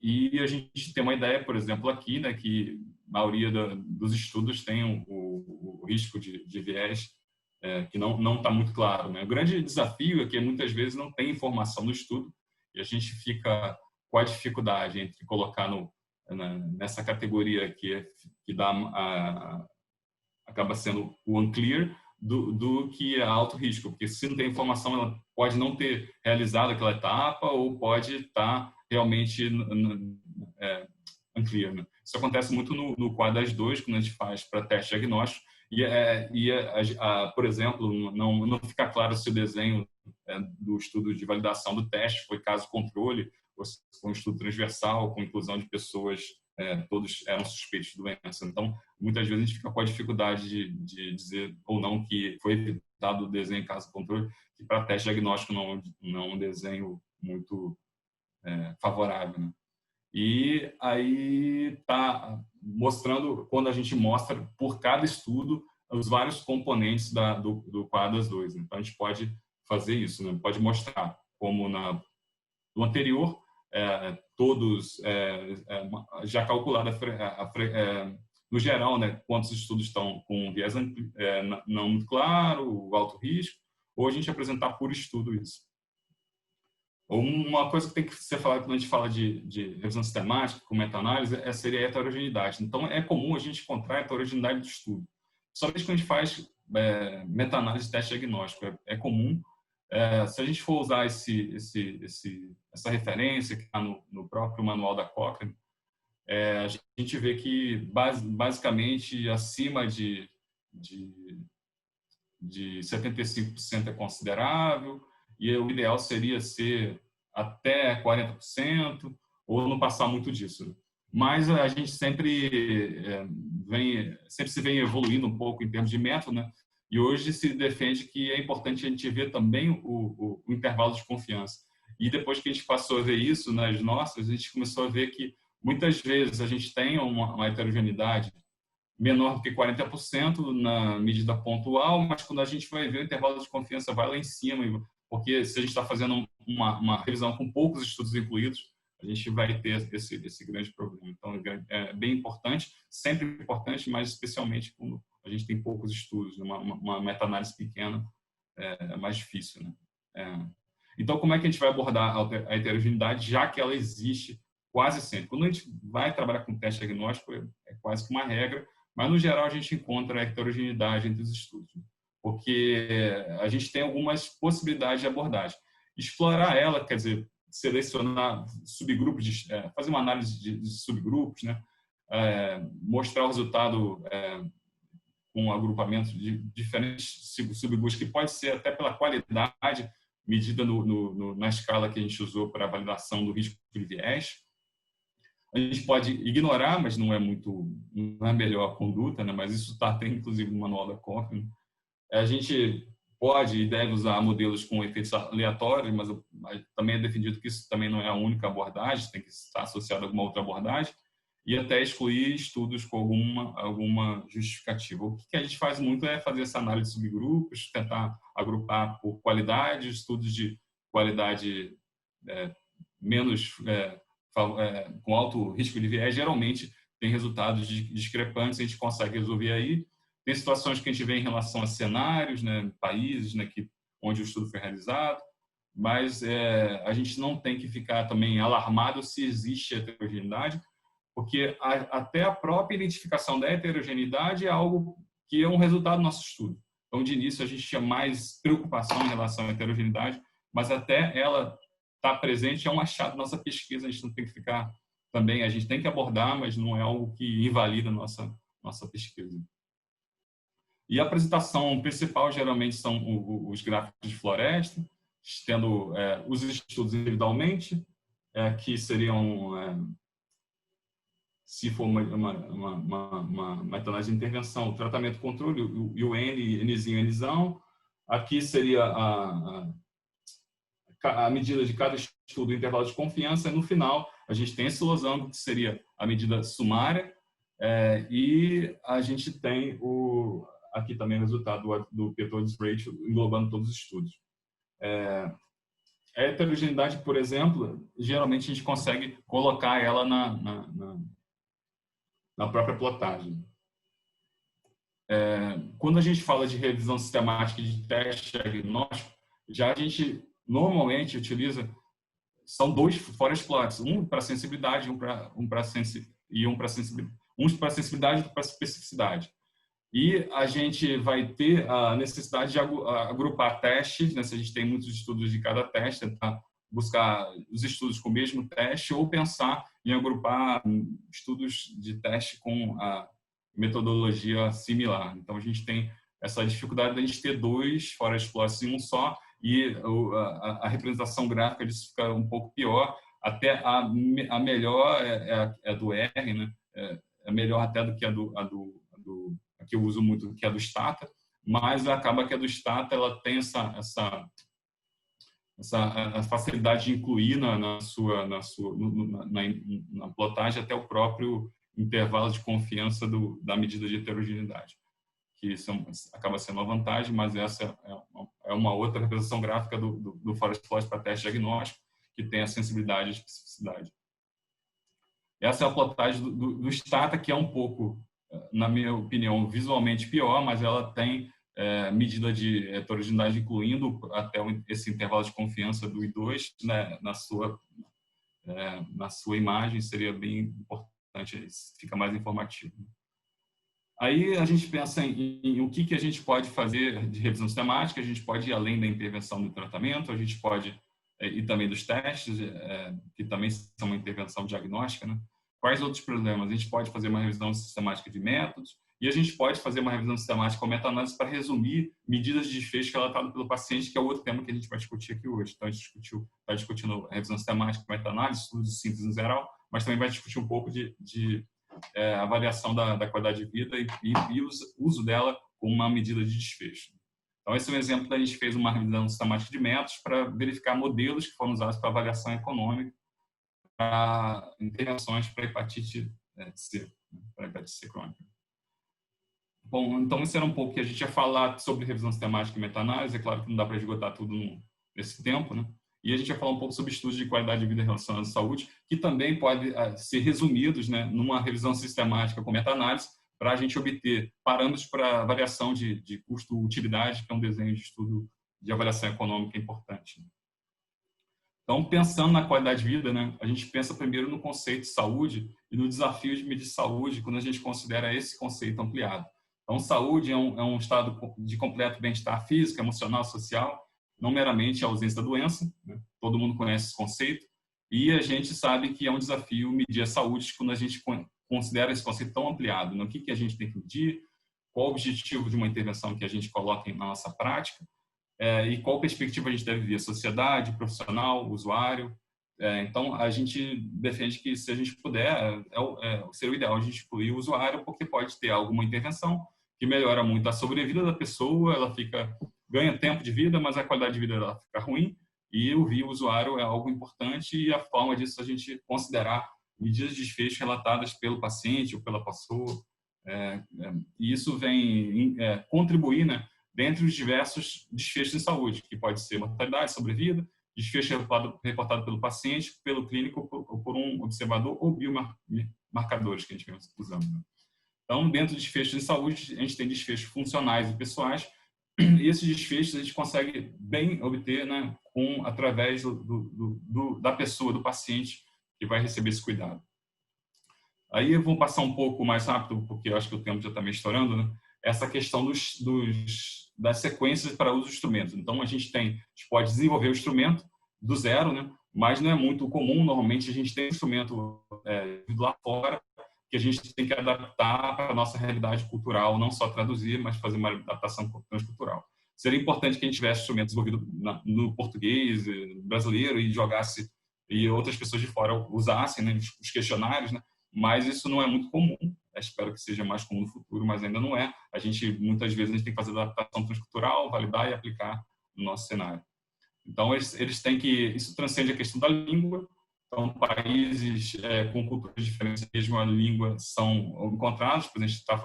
[SPEAKER 2] E a gente tem uma ideia, por exemplo, aqui, né, que a maioria dos estudos tem o risco de viés que não está muito claro, né? O grande desafio é que muitas vezes não tem informação no estudo e a gente fica com a dificuldade entre colocar nessa categoria que acaba sendo o unclear do que é alto risco, porque se não tem informação, ela pode não ter realizado aquela etapa ou pode estar realmente unclear, né? Isso acontece muito no Quadras 2, quando a gente faz para teste diagnóstico, por exemplo, não fica claro se o desenho do estudo de validação do teste foi caso controle, ou se foi um estudo transversal, com inclusão de pessoas, todos eram suspeitos de doença. Então, muitas vezes a gente fica com a dificuldade de dizer ou não que foi evitado o desenho caso controle, que para teste diagnóstico não é um desenho muito favorável, né? E aí está mostrando, quando a gente mostra por cada estudo, os vários componentes do Quadras 2. Então, a gente pode fazer isso, né? Pode mostrar como no anterior, todos já calculado no geral, né, quantos estudos estão com viés não muito claro, o alto risco, ou a gente apresentar por estudo isso. Uma coisa que tem que ser falada quando a gente fala de revisão sistemática, com meta-análise, seria a heterogeneidade. Então, é comum a gente encontrar a heterogeneidade do estudo. Somente quando a gente faz meta-análise de teste diagnóstico, é comum. Se a gente for usar essa referência que está no próprio manual da Cochrane, a gente vê que, basicamente, acima de 75% é considerável, e o ideal seria ser até 40%, ou não passar muito disso. Mas a gente sempre se vem evoluindo um pouco em termos de método, né? E hoje se defende que é importante a gente ver também o intervalo de confiança. E depois que a gente passou a ver isso nas nossas, a gente começou a ver que muitas vezes a gente tem uma heterogeneidade menor do que 40% na medida pontual, mas quando a gente vai ver o intervalo de confiança vai lá em cima, porque se a gente está fazendo uma revisão com poucos estudos incluídos, a gente vai ter esse grande problema. Então, é bem importante, sempre importante, mas especialmente quando a gente tem poucos estudos, uma meta-análise pequena é mais difícil, né? Então, como é que a gente vai abordar a heterogeneidade, já que ela existe quase sempre? Quando a gente vai trabalhar com teste diagnóstico, é quase que uma regra, mas, no geral, a gente encontra a heterogeneidade entre os estudos, porque a gente tem algumas possibilidades de abordagem. Explorar ela, quer dizer, selecionar subgrupos, fazer uma análise de subgrupos, né? Mostrar o resultado com um agrupamento de diferentes subgrupos, que pode ser até pela qualidade medida na escala que a gente usou para a validação do risco de viés. A gente pode ignorar, mas não é a melhor conduta, né? Mas isso está até inclusive no manual da Cochrane. A gente pode e deve usar modelos com efeitos aleatórios, mas também é defendido que isso também não é a única abordagem, tem que estar associado a alguma outra abordagem, e até excluir estudos com alguma justificativa. O que a gente faz muito é fazer essa análise de subgrupos, tentar agrupar por qualidade, estudos de qualidade menos com alto risco de viés, geralmente tem resultados discrepantes, a gente consegue resolver aí. Tem situações que a gente vê em relação a cenários, né, países, né, onde o estudo foi realizado, mas a gente não tem que ficar também alarmado se existe heterogeneidade, porque até a própria identificação da heterogeneidade é algo que é um resultado do nosso estudo. Então, de início, a gente tinha mais preocupação em relação à heterogeneidade, mas até ela estar presente é um achado da nossa pesquisa. A gente não tem que ficar também, a gente tem que abordar, mas não é algo que invalida a nossa pesquisa. E a apresentação principal, geralmente, são os gráficos de floresta, tendo os estudos individualmente, que seriam, se for uma meta-análise de intervenção, tratamento controle, e o N, Nzinho, Nzão. Aqui seria a medida de cada estudo, o intervalo de confiança, e no final a gente tem esse losango, que seria a medida sumária, e a gente tem aqui também o resultado do P-Todes Ratio, englobando todos os estudos. A heterogeneidade, por exemplo, geralmente a gente consegue colocar ela na própria plotagem. Quando a gente fala de revisão sistemática de teste diagnóstico, já a gente normalmente utiliza, são 2 forest plots, um para sensibilidade e um para sensibilidade e outro para especificidade. E a gente vai ter a necessidade de agrupar testes, né? Se a gente tem muitos estudos de cada teste, tentar buscar os estudos com o mesmo teste ou pensar em agrupar estudos de teste com a metodologia similar. Então, a gente tem essa dificuldade de a gente ter 2 forest plots em um só, e a representação gráfica disso fica um pouco pior. Até a melhor é a do R, né? É melhor até do que a que eu uso muito, que é a do Stata, mas acaba que a do Stata ela tem essa facilidade de incluir na plotagem até o próprio intervalo de confiança da medida de heterogeneidade, que acaba sendo uma vantagem, mas essa é uma outra representação gráfica do forest plot para teste diagnóstico, que tem a sensibilidade e a especificidade. Essa é a plotagem do Stata, que é um pouco, na minha opinião, visualmente pior, mas ela tem medida de heterogeneidade, incluindo até esse intervalo de confiança do I2, né, na sua imagem, seria bem importante, fica mais informativo. Aí a gente pensa em o que a gente pode fazer de revisão sistemática. A gente pode ir além da intervenção do tratamento, a gente pode e também dos testes, que também são uma intervenção diagnóstica, né? Quais outros problemas? A gente pode fazer uma revisão sistemática de métodos e a gente pode fazer uma revisão sistemática com meta-análise para resumir medidas de desfecho relatadas pelo paciente, que é outro tema que a gente vai discutir aqui hoje. Então, a gente está discutindo a revisão sistemática com meta-análise, estudos de síntese no geral, mas também vai discutir um pouco de avaliação da qualidade de vida e uso dela como uma medida de desfecho. Então, esse é um exemplo da gente fez uma revisão sistemática de métodos para verificar modelos que foram usados para avaliação econômica para intervenções para hepatite C, para hepatite C crônica. Bom, então isso era um pouco que a gente ia falar sobre revisão sistemática e meta-análise. É claro que não dá para esgotar tudo nesse tempo, né? E a gente vai falar um pouco sobre estudos de qualidade de vida relacionados à saúde, que também podem ser resumidos, né, numa revisão sistemática com meta-análise, para a gente obter parâmetros para avaliação de custo-utilidade, que é um desenho de estudo de avaliação econômica importante. Então, pensando na qualidade de vida, né, a gente pensa primeiro no conceito de saúde e no desafio de medir saúde quando a gente considera esse conceito ampliado. Então, saúde é um estado de completo bem-estar físico, emocional, social, não meramente a ausência da doença, né? Todo mundo conhece esse conceito, e a gente sabe que é um desafio medir a saúde quando a gente considera esse conceito tão ampliado. Né? O que a gente tem que medir, qual o objetivo de uma intervenção que a gente coloca na nossa prática, e qual perspectiva a gente deve ver, sociedade, profissional, usuário. Então, a gente defende que, se a gente puder, seria o ideal a gente incluir o usuário, porque pode ter alguma intervenção que melhora muito a sobrevida da pessoa, ela ganha tempo de vida, mas a qualidade de vida dela fica ruim, e ouvir o usuário é algo importante, e a forma disso a gente considerar medidas de desfecho relatadas pelo paciente ou pela pessoa, e isso vem contribuir, né, dentre os diversos desfechos em saúde, que pode ser mortalidade, sobrevida, desfecho reportado pelo paciente, pelo clínico ou por um observador ou biomarcadores que a gente vem usando. Então, dentro de desfechos de saúde, a gente tem desfechos funcionais e pessoais, e esses desfechos a gente consegue bem obter, né, através da pessoa, do paciente que vai receber esse cuidado. Aí eu vou passar um pouco mais rápido, porque eu acho que o tempo já está meio estourando, né? Essa questão das sequências para uso dos instrumentos. Então, a gente pode desenvolver o instrumento do zero, né? Mas não é muito comum. Normalmente, a gente tem um instrumento lá fora que a gente tem que adaptar para a nossa realidade cultural, não só traduzir, mas fazer uma adaptação transcultural. Seria importante que a gente tivesse instrumento desenvolvido no português, brasileiro, e jogasse, e outras pessoas de fora usassem, né, os questionários, né? Mas isso não é muito comum. Eu espero que seja mais comum no futuro, mas ainda não é. Muitas vezes, a gente tem que fazer adaptação transcultural, validar e aplicar no nosso cenário. Então, eles têm que... Isso transcende a questão da língua. Então, países com culturas diferentes, mesmo a língua, são encontrados. Por exemplo, a gente está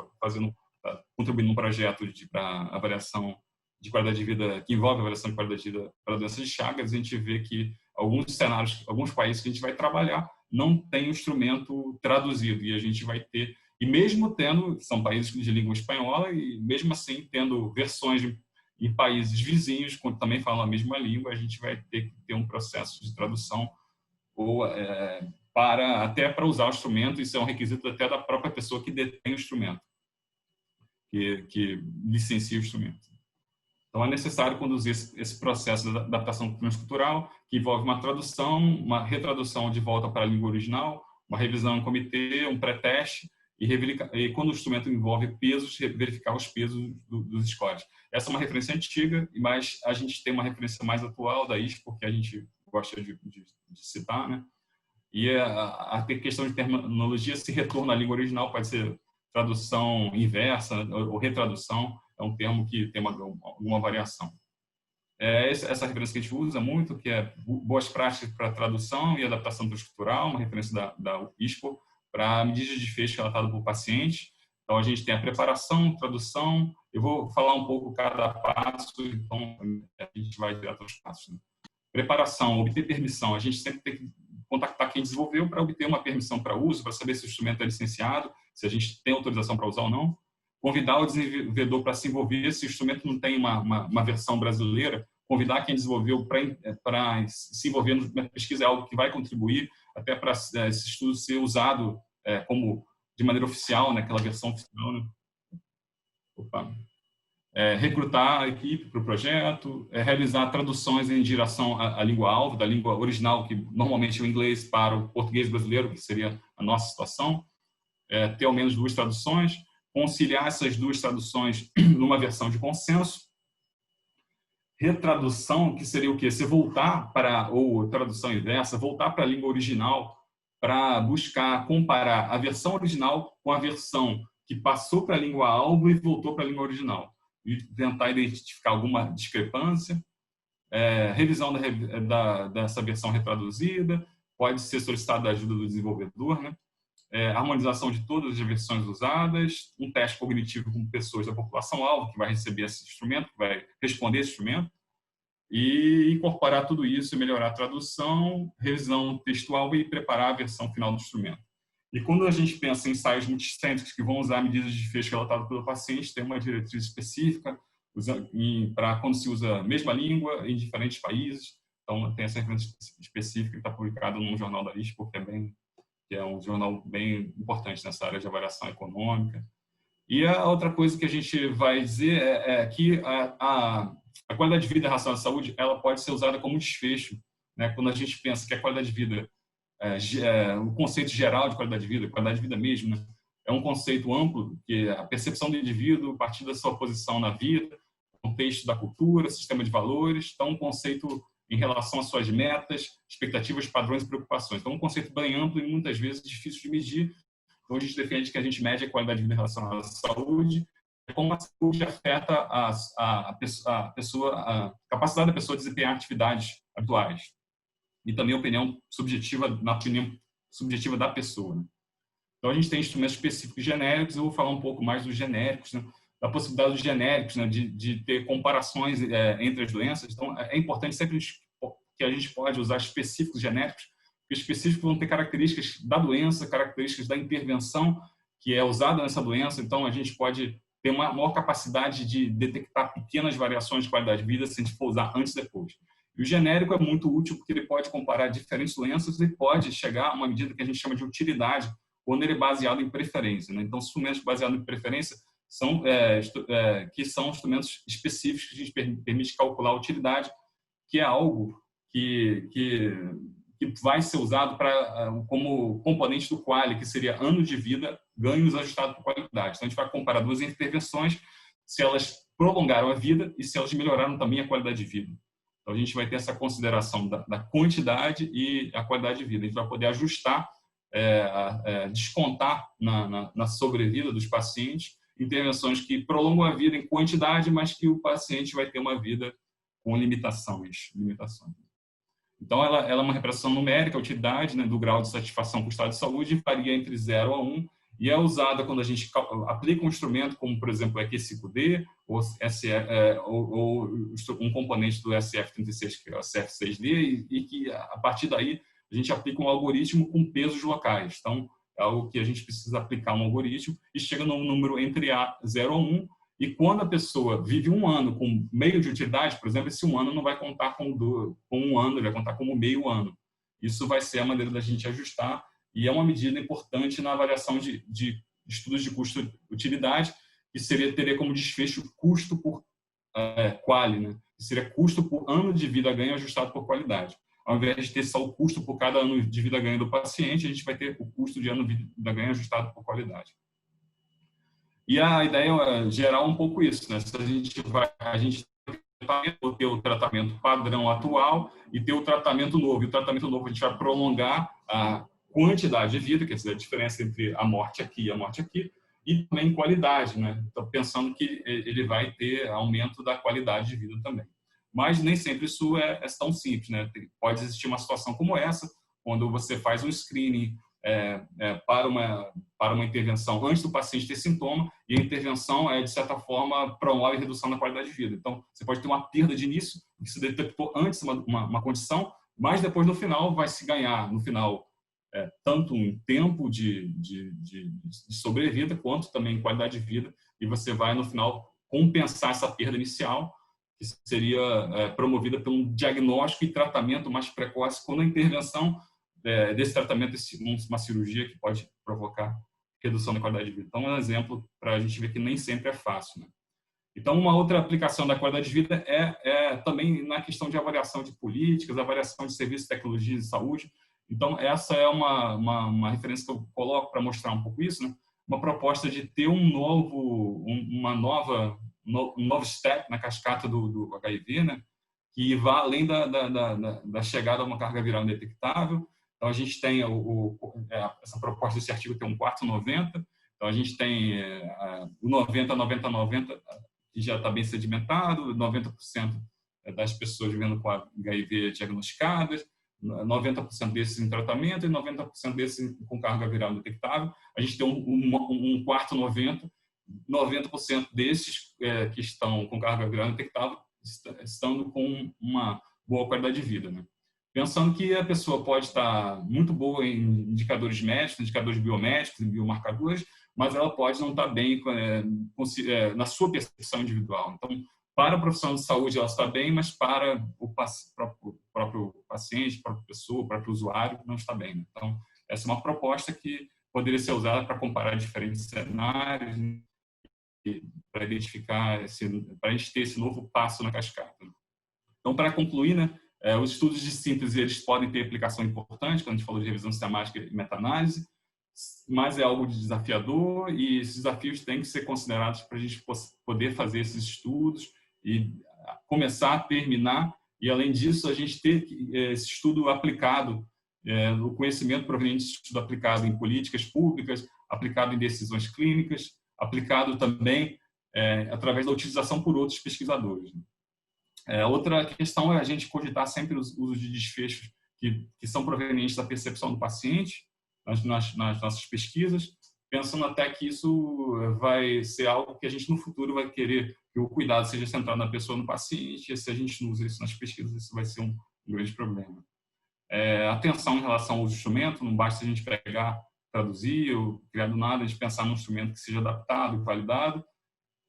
[SPEAKER 2] contribuindo num projeto para avaliação de qualidade de vida, que envolve a avaliação de qualidade de vida para doenças de Chagas. A gente vê que alguns cenários, alguns países que a gente vai trabalhar, não tem o instrumento traduzido, e a gente vai ter, e mesmo tendo, são países de língua espanhola, e mesmo assim tendo versões em países vizinhos, que também falam a mesma língua, a gente vai ter que ter um processo de tradução, ou até para usar o instrumento. Isso é um requisito até da própria pessoa que detém o instrumento, que licencia o instrumento. Então, é necessário conduzir esse processo de adaptação transcultural, que envolve uma tradução, uma retradução de volta para a língua original, uma revisão em comitê, um pré-teste, e quando o instrumento envolve pesos, verificar os pesos dos scores. Essa é uma referência antiga, mas a gente tem uma referência mais atual da ISPO, que a gente gosta de citar, né? E a questão de terminologia, se retorno à língua original, pode ser tradução inversa ou retradução, é um termo que tem alguma variação. Essa referência que a gente usa muito, que é boas práticas para tradução e adaptação transcultural, uma referência da ISPO, para medidas de desfecho relatadas por paciente. Então, a gente tem a preparação, tradução. Eu vou falar um pouco cada passo, então a gente vai direto aos passos, né? Preparação, obter permissão. A gente sempre tem que contactar quem desenvolveu para obter uma permissão para uso, para saber se o instrumento é licenciado, se a gente tem autorização para usar ou não. Convidar o desenvolvedor para se envolver, se o instrumento não tem uma versão brasileira, convidar quem desenvolveu para se envolver na pesquisa, é algo que vai contribuir até para esse estudo ser usado como de maneira oficial, naquela versão oficial, né? Recrutar a equipe para o projeto, realizar traduções em direção à língua-alvo, da língua original, que normalmente é o inglês, para o português brasileiro, que seria a nossa situação, ter ao menos 2 traduções, conciliar essas 2 traduções numa versão de consenso. Retradução, que seria o quê? Você voltar ou tradução inversa, voltar para a língua original para buscar comparar a versão original com a versão que passou para a língua-alvo e voltou para a língua original, e tentar identificar alguma discrepância. Revisão dessa versão retraduzida, pode ser solicitada a ajuda do desenvolvedor, né? Harmonização de todas as versões usadas, um teste cognitivo com pessoas da população-alvo que vai receber esse instrumento, que vai responder esse instrumento, e incorporar tudo isso e melhorar a tradução, revisão textual e preparar a versão final do instrumento. E quando a gente pensa em ensaios multicêntricos que vão usar medidas de desfecho relatadas pelo paciente, tem uma diretriz específica para quando se usa a mesma língua em diferentes países. Então, tem essa referência específica que está publicada num jornal da ISPO, que é um jornal bem importante nessa área de avaliação econômica. E a outra coisa que a gente vai dizer é que a qualidade de vida relacionada à saúde, ela pode ser usada como desfecho, né? Quando a gente pensa que a qualidade de vida, o conceito geral de qualidade de vida mesmo, né? É um conceito amplo, que é a percepção do indivíduo a partir da sua posição na vida, contexto da cultura, sistema de valores. Então, um conceito em relação às suas metas, expectativas, padrões e preocupações. Então, um conceito bem amplo e muitas vezes difícil de medir. Então, a gente defende que a gente mede a qualidade de vida relacionada à saúde, como a saúde afeta a capacidade da pessoa de desempenhar atividades habituais. E também a opinião subjetiva, na opinião subjetiva da pessoa, né? Então, a gente tem instrumentos específicos genéricos. Eu vou falar um pouco mais dos genéricos, né? Da possibilidade dos genéricos, né? de ter comparações entre as doenças. Então, é importante sempre que a gente pode usar específicos genéricos, porque específicos vão ter características da doença, características da intervenção, que é usada nessa doença, então a gente pode ter uma maior capacidade de detectar pequenas variações de qualidade de vida se a gente for usar antes e depois. E o genérico é muito útil porque ele pode comparar diferentes doenças e pode chegar a uma medida que a gente chama de utilidade, quando ele é baseado em preferência, né? Então, instrumentos baseados em preferência são instrumentos específicos que a gente permite calcular a utilidade, que é algo que vai ser usado como componente do QALY, que seria ano de vida, ganhos ajustados por qualidade. Então, a gente vai comparar duas intervenções, se elas prolongaram a vida e se elas melhoraram também a qualidade de vida. Então, a gente vai ter essa consideração da quantidade e a qualidade de vida. A gente vai poder ajustar, descontar na sobrevida dos pacientes intervenções que prolongam a vida em quantidade, mas que o paciente vai ter uma vida com limitações. Então, ela é uma representação numérica, a utilidade, né, do grau de satisfação com o estado de saúde, varia entre 0 a 1, e é usada quando a gente aplica um instrumento como, por exemplo, o EQ5D, ou um componente do SF36, que é o SF6D, e que, a partir daí, a gente aplica um algoritmo com pesos locais. Então, é algo que a gente precisa aplicar um algoritmo e chega num número entre 0 a 1, e quando a pessoa vive um ano com meio de utilidade, por exemplo, esse um ano não vai contar com um ano, vai contar como meio ano. Isso vai ser a maneira da gente ajustar, e é uma medida importante na avaliação de estudos de custo-utilidade, que teria como desfecho custo por QALY, né? Que seria custo por ano de vida ganho ajustado por qualidade. Ao invés de ter só o custo por cada ano de vida ganho do paciente, a gente vai ter o custo de ano de vida ganho ajustado por qualidade. E a ideia é gerar um pouco isso, né? Se a gente ter o tratamento padrão atual e ter o tratamento novo. E o tratamento novo a gente vai prolongar a quantidade de vida, quer dizer, a diferença entre a morte aqui e a morte aqui, e também qualidade, né? Então, pensando que ele vai ter aumento da qualidade de vida também. Mas nem sempre isso é tão simples, né? Pode existir uma situação como essa, quando você faz um screening para uma intervenção antes do paciente ter sintoma, e a intervenção, de certa forma, promove a redução da qualidade de vida. Então, você pode ter uma perda de início, que se detectou antes uma condição, mas depois, no final, vai se ganhar, no final, tanto um tempo de sobrevida, quanto também qualidade de vida, e você vai, no final, compensar essa perda inicial, que seria promovida por um diagnóstico e tratamento mais precoce, quando a intervenção desse tratamento, uma cirurgia que pode provocar redução da qualidade de vida. Então, é um exemplo para a gente ver que nem sempre é fácil, né? Então, uma outra aplicação da qualidade de vida é também na questão de avaliação de políticas, avaliação de serviços, tecnologias de saúde. Então, essa é uma referência que eu coloco para mostrar um pouco isso, né? Uma proposta de ter um novo step na cascata do HIV, né? Que vá além da chegada a uma carga viral indetectável. Então, a gente tem essa proposta desse artigo tem um quarto 90. Então, a gente tem o 90-90-90, que já está bem sedimentado, 90% das pessoas vivendo com HIV diagnosticadas, 90% desses em tratamento e 90% desses com carga viral indetectável. A gente tem um quarto 90% desses que estão com carga viral indetectável estando com uma boa qualidade de vida, né? Pensando que a pessoa pode estar muito boa em indicadores médicos, indicadores biomédicos e biomarcadores, mas ela pode não estar bem na sua percepção individual. Então, para a profissional de saúde, ela está bem, mas para o próprio paciente, a própria pessoa, o próprio usuário, não está bem, né? Então, essa é uma proposta que poderia ser usada para comparar diferentes cenários, né? Para identificar, para a gente ter esse novo passo na cascata. Então, para concluir, né, os estudos de síntese eles podem ter aplicação importante, quando a gente falou de revisão sistemática e meta-análise, mas é algo desafiador e esses desafios têm que ser considerados para a gente poder fazer esses estudos e começar, terminar, e além disso, a gente ter esse estudo aplicado, o conhecimento proveniente desse estudo aplicado em políticas públicas, aplicado em decisões clínicas, aplicado também através da utilização por outros pesquisadores. Outra questão é a gente cogitar sempre os usos de desfechos que são provenientes da percepção do paciente nas nossas pesquisas, pensando até que isso vai ser algo que a gente no futuro vai querer que o cuidado seja centrado na pessoa, no paciente, e se a gente não usa isso nas pesquisas, isso vai ser um grande problema. Atenção em relação ao uso do instrumento, não basta a gente pegar, traduzir ou criar do nada, a gente pensar num instrumento que seja adaptado, validado,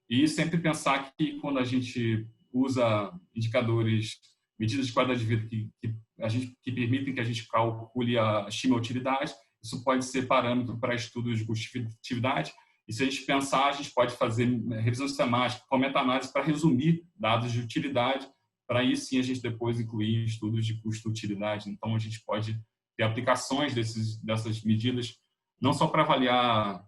[SPEAKER 2] e sempre pensar que quando a gente usa indicadores, medidas de qualidade de vida que permitem que a gente calcule a estima utilidade, isso pode ser parâmetro para estudos de custo-efetividade. E se a gente pensar, a gente pode fazer revisão sistemática, com meta-análise para resumir dados de utilidade, para aí sim a gente depois incluir estudos de custo-utilidade. Então, a gente pode ter aplicações dessas medidas, não só para avaliar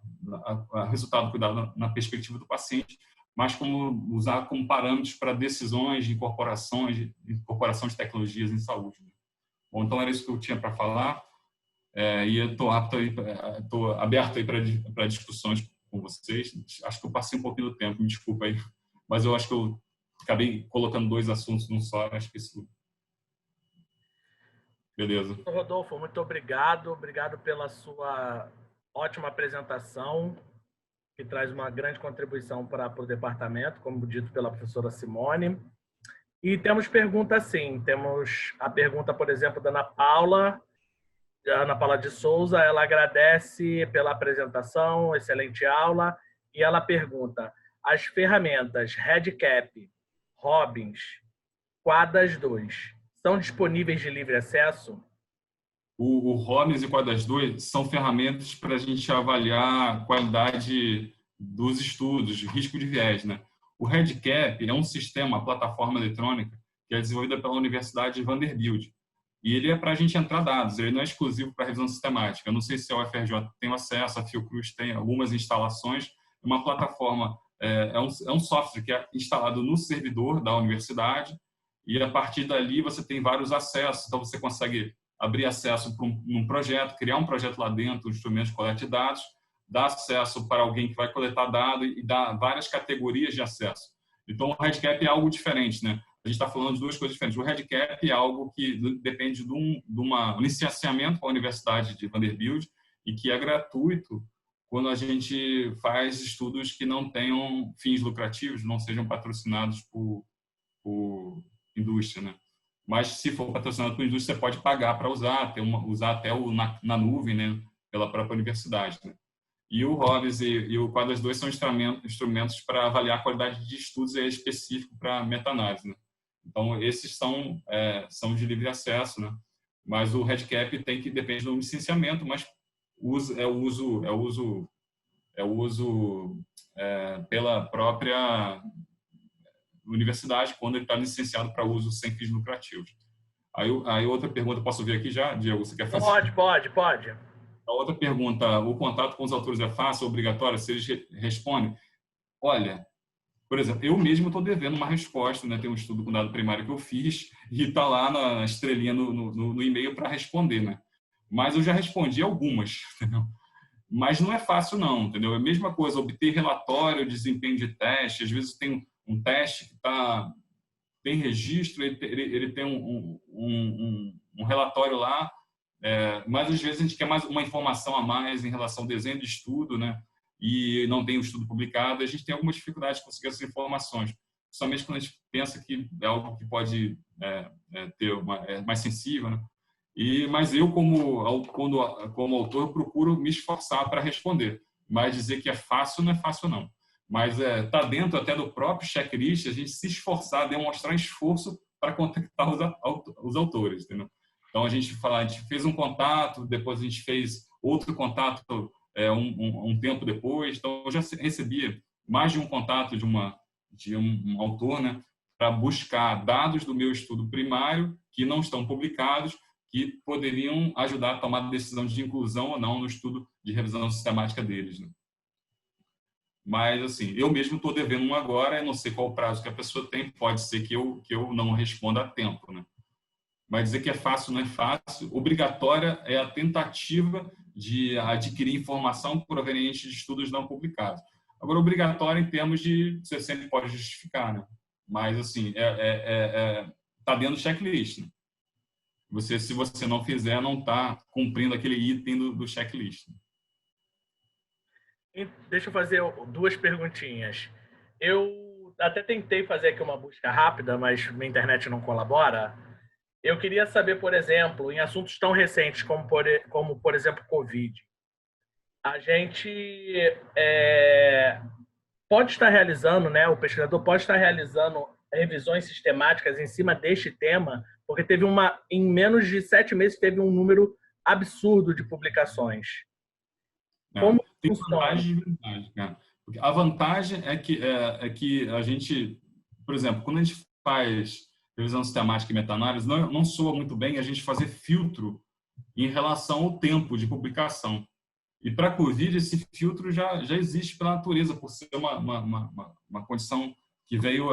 [SPEAKER 2] o resultado do cuidado na perspectiva do paciente, mas como usar como parâmetros para decisões de incorporação de tecnologias em saúde. Bom, então era isso que eu tinha para falar, e eu estou aberto aí para discussões com vocês. Acho que eu passei um pouquinho do tempo, me desculpa aí, mas eu acho que eu acabei colocando 2 assuntos num só, acho que isso... Beleza.
[SPEAKER 1] Rodolfo, muito obrigado. Obrigado pela sua ótima apresentação, que traz uma grande contribuição para o departamento, como dito pela professora Simone. E temos perguntas, sim. Temos a pergunta, por exemplo, da Ana Paula de Souza. Ela agradece pela apresentação, excelente aula, e ela pergunta: as ferramentas REDCap, Robbins, Quadas 2 são disponíveis de livre acesso?
[SPEAKER 2] O Robbins e Quadas 2 são ferramentas para a gente avaliar a qualidade dos estudos, risco de viés, né? O REDCap é um sistema, uma plataforma eletrônica que é desenvolvida pela Universidade Vanderbilt. E ele é para a gente entrar dados, ele não é exclusivo para revisão sistemática. Eu não sei se a UFRJ tem acesso, a Fiocruz tem algumas instalações. É uma plataforma, é um software que é instalado no servidor da universidade, e a partir dali você tem vários acessos. Então você consegue abrir acesso para um projeto, criar um projeto lá dentro, um instrumento de coleta de dados, dar acesso para alguém que vai coletar dados e dar várias categorias de acesso. Então, o REDCap é algo diferente, né? A gente está falando de 2 coisas diferentes. O REDCap é algo que depende de um licenciamento para a Universidade de Vanderbilt e que é gratuito quando a gente faz estudos que não tenham fins lucrativos, não sejam patrocinados por indústria, né? Mas se for patrocinado por indústria, você pode pagar para usar, usar até na nuvem, né? Pela própria universidade, né? E o Robbins e o Quadas 2 são instrumentos para avaliar a qualidade de estudos específico para meta-análise, né? Então, esses são de livre acesso, né? Mas o REDCap depende do licenciamento, mas é o uso pela própria universidade quando ele está licenciado para uso sem fins lucrativos. Aí outra pergunta, posso ver aqui já, Diego? Você quer fazer?
[SPEAKER 1] Pode.
[SPEAKER 2] A outra pergunta: o contato com os autores é fácil, é obrigatório? Se eles respondem? Olha, por exemplo, eu mesmo estou devendo uma resposta, né? Tem um estudo com dado primário que eu fiz e está lá na estrelinha no e-mail para responder, né? Mas eu já respondi algumas, entendeu? Mas não é fácil não, entendeu? É a mesma coisa, obter relatório, desempenho de teste. Às vezes tem um teste que tem registro, ele tem um relatório lá, mas às vezes a gente quer mais uma informação a mais em relação ao desenho de estudo, né? E não tem um estudo publicado, a gente tem algumas dificuldades de conseguir essas informações, principalmente quando a gente pensa que é algo que pode mais sensível, né? Mas eu, como autor, eu procuro me esforçar para responder, mas dizer que é fácil não é fácil, não. Mas está dentro até do próprio checklist a gente se esforçar, demonstrar esforço para contactar os autores, entendeu? Então, a gente fez um contato, depois a gente fez outro contato um tempo depois. Então, eu já recebi mais de um contato de um autor, né, para buscar dados do meu estudo primário que não estão publicados, que poderiam ajudar a tomar a decisão de inclusão ou não no estudo de revisão sistemática deles, né? Mas, assim, eu mesmo estou devendo um agora, eu não sei qual o prazo que a pessoa tem, pode ser que eu não responda a tempo, né? Mas dizer que é fácil não é fácil. Obrigatória é a tentativa de adquirir informação proveniente de estudos não publicados. Agora, obrigatório em termos de você sempre pode justificar, né? Mas, assim, está dentro do checklist, né? Se você não fizer, não está cumprindo aquele item do checklist.
[SPEAKER 1] Deixa eu fazer 2 perguntinhas. Eu até tentei fazer aqui uma busca rápida, mas minha internet não colabora. Eu queria saber, por exemplo, em assuntos tão recentes como por exemplo, Covid, A gente pode estar realizando, né? O pesquisador pode estar realizando revisões sistemáticas em cima deste tema, porque em menos de 7 meses, teve um número absurdo de publicações. Como
[SPEAKER 2] Tem
[SPEAKER 1] funciona?
[SPEAKER 2] vantagem e desvantagem, cara. Porque a vantagem é que a gente, por exemplo, quando a gente faz revisão sistemática e meta-análise, não soa muito bem a gente fazer filtro em relação ao tempo de publicação. E para a Covid, esse filtro já existe pela natureza, por ser uma condição que veio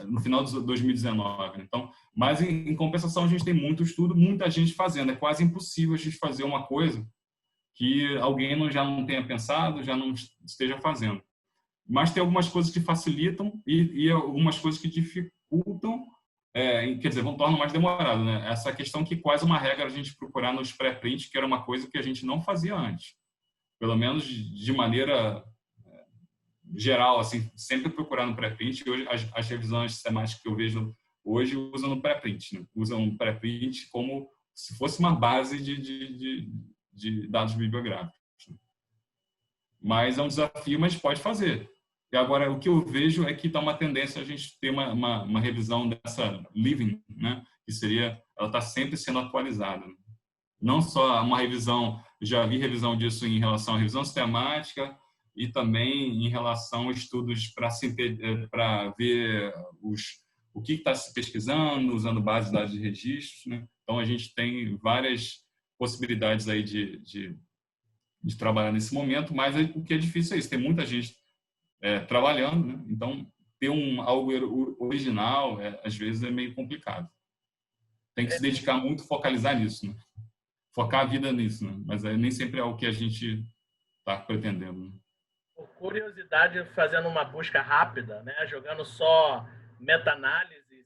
[SPEAKER 2] no final de 2019. Então, mas, em compensação, a gente tem muito estudo, muita gente fazendo. É quase impossível a gente fazer uma coisa que alguém já não tenha pensado, já não esteja fazendo. Mas tem algumas coisas que facilitam e algumas coisas que dificultam, quer dizer, tornam mais demorado, né? Essa questão que quase uma regra a gente procurar nos pré-prints, que era uma coisa que a gente não fazia antes. Pelo menos de maneira geral, assim, sempre procurar no pré-print. Hoje, as revisões sistemáticas que eu vejo hoje usam no pré-print, né? Usam o pré-print como se fosse uma base de dados bibliográficos. Mas é um desafio, mas pode fazer. E agora, o que eu vejo é que está uma tendência a gente ter uma revisão dessa living, né? Que seria, ela está sempre sendo atualizada. Não só uma revisão, já vi revisão disso em relação à revisão sistemática e também em relação a estudos para ver o que está se pesquisando, usando bases de dados de registros, né? Então, a gente tem várias possibilidades aí de trabalhar nesse momento, mas o que é difícil é isso, tem muita gente trabalhando, né? Então ter algo original às vezes é meio complicado. Tem que se dedicar muito, focalizar nisso, né? Focar a vida nisso, né? Mas nem sempre é o que a gente está pretendendo. Né?
[SPEAKER 1] Por curiosidade, fazendo uma busca rápida, né? Jogando só meta-análise,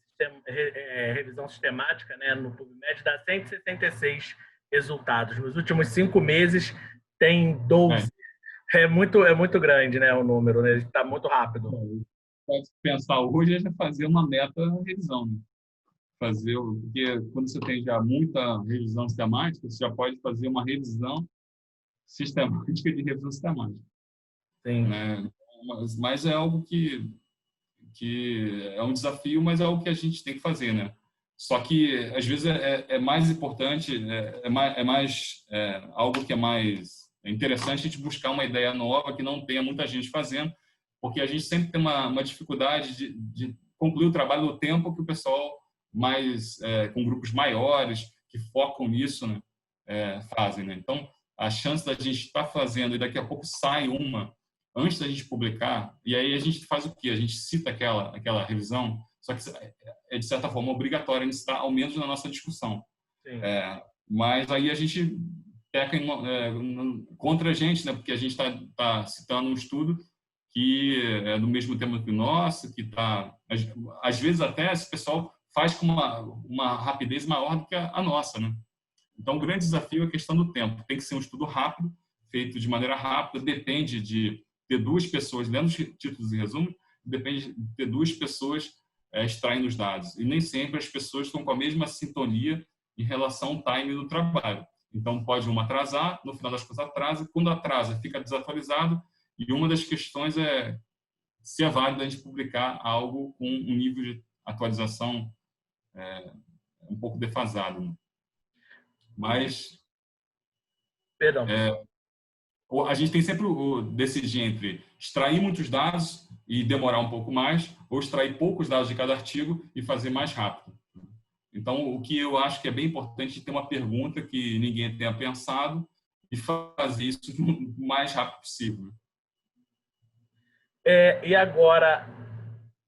[SPEAKER 1] revisão sistemática, né? No PubMed dá 166 resultados. Nos últimos 5 meses tem 12. É muito grande, né, o número, né? Está muito rápido.
[SPEAKER 2] Pode pensar hoje é fazer uma meta-revisão, né? Porque quando você tem já muita revisão sistemática, você já pode fazer uma revisão sistemática de revisão sistemática.
[SPEAKER 1] Sim.
[SPEAKER 2] Né? Mas é algo que é um desafio, mas é algo que a gente tem que fazer, né? Só que às vezes é mais importante, algo que é mais interessante a gente buscar uma ideia nova que não tenha muita gente fazendo, porque a gente sempre tem uma dificuldade de concluir o trabalho no tempo que o pessoal com grupos maiores que focam nisso, né, fazem, né? Então a chance da gente estar fazendo e daqui a pouco sai uma antes da gente publicar, e aí a gente faz o quê? A gente cita aquela revisão, só que é de certa forma obrigatório estar ao menos na nossa discussão. Mas aí a gente peca contra a gente, né? Porque a gente está citando um estudo que é do mesmo tema que o nosso, que está às vezes até esse pessoal faz com uma rapidez maior do que a nossa, né? Então o grande desafio é a questão do tempo. Tem que ser um estudo rápido, feito de maneira rápida, depende de ter 2 pessoas lendo os títulos e resumos, depende de ter 2 pessoas extraindo os dados. E nem sempre as pessoas estão com a mesma sintonia em relação ao time do trabalho. Então, pode uma atrasar, no final das contas atrasa. Quando atrasa, fica desatualizado. E uma das questões é se é válido a gente publicar algo com um nível de atualização um pouco defasado. Né? Mas...
[SPEAKER 1] Perdão.
[SPEAKER 2] A gente tem sempre decidir entre extrair muitos dados e demorar um pouco mais, ou extrair poucos dados de cada artigo e fazer mais rápido. Então, o que eu acho que é bem importante é ter uma pergunta que ninguém tenha pensado e fazer isso o mais rápido possível.
[SPEAKER 1] E agora,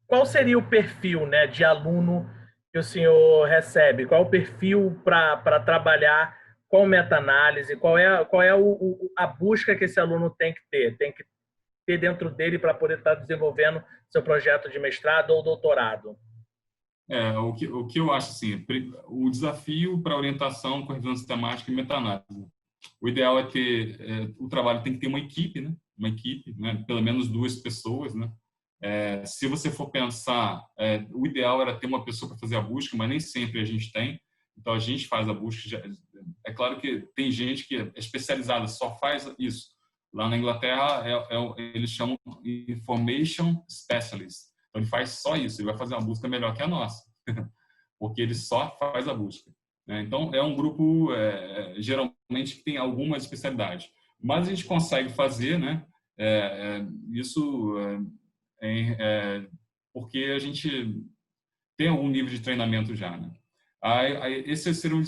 [SPEAKER 1] qual seria o perfil, né, de aluno que o senhor recebe? Qual é o perfil para trabalhar com meta-análise? Qual é a busca que esse aluno tem que ter? Tem que ter dentro dele para poder estar desenvolvendo seu projeto de mestrado ou doutorado?
[SPEAKER 2] O que eu acho assim, o desafio para orientação com revisão sistemática e meta-análise. O ideal é ter, o trabalho tem que ter uma equipe, né? Pelo menos 2 pessoas, né? Se você for pensar, o ideal era ter uma pessoa para fazer a busca, mas nem sempre a gente tem. Então a gente faz a busca é claro que tem gente que é especializada, só faz isso. Lá na Inglaterra, eles chamam Information Specialist. Então, ele faz só isso, ele vai fazer uma busca melhor que a nossa, porque ele só faz a busca. Né? Então, é um grupo, geralmente, que tem algumas especialidades. Mas a gente consegue fazer, né, isso porque a gente tem algum nível de treinamento já. Né? Esse seria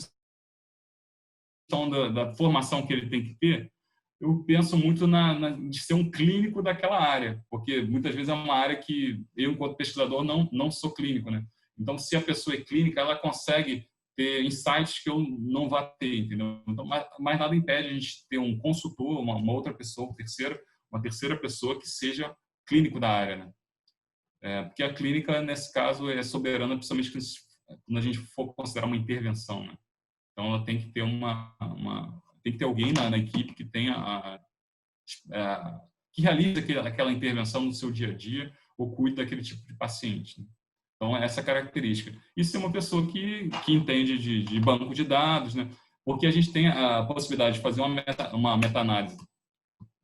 [SPEAKER 2] da formação que ele tem que ter. Eu penso muito de ser um clínico daquela área, porque muitas vezes é uma área que eu, enquanto pesquisador, não sou clínico, né? Então, se a pessoa é clínica, ela consegue ter insights que eu não vou ter, entendeu? Então, mas nada impede a gente ter um consultor, uma outra pessoa, uma terceira pessoa que seja clínico da área, né? Porque a clínica, nesse caso, é soberana, principalmente quando a gente for considerar uma intervenção, né? Então, ela tem que ter tem que ter alguém na equipe que tenha que realize aquela intervenção no seu dia a dia ou cuide daquele tipo de paciente. Né? Então, essa característica. Isso é uma pessoa que entende de banco de dados, né? Porque a gente tem a possibilidade de fazer uma meta-análise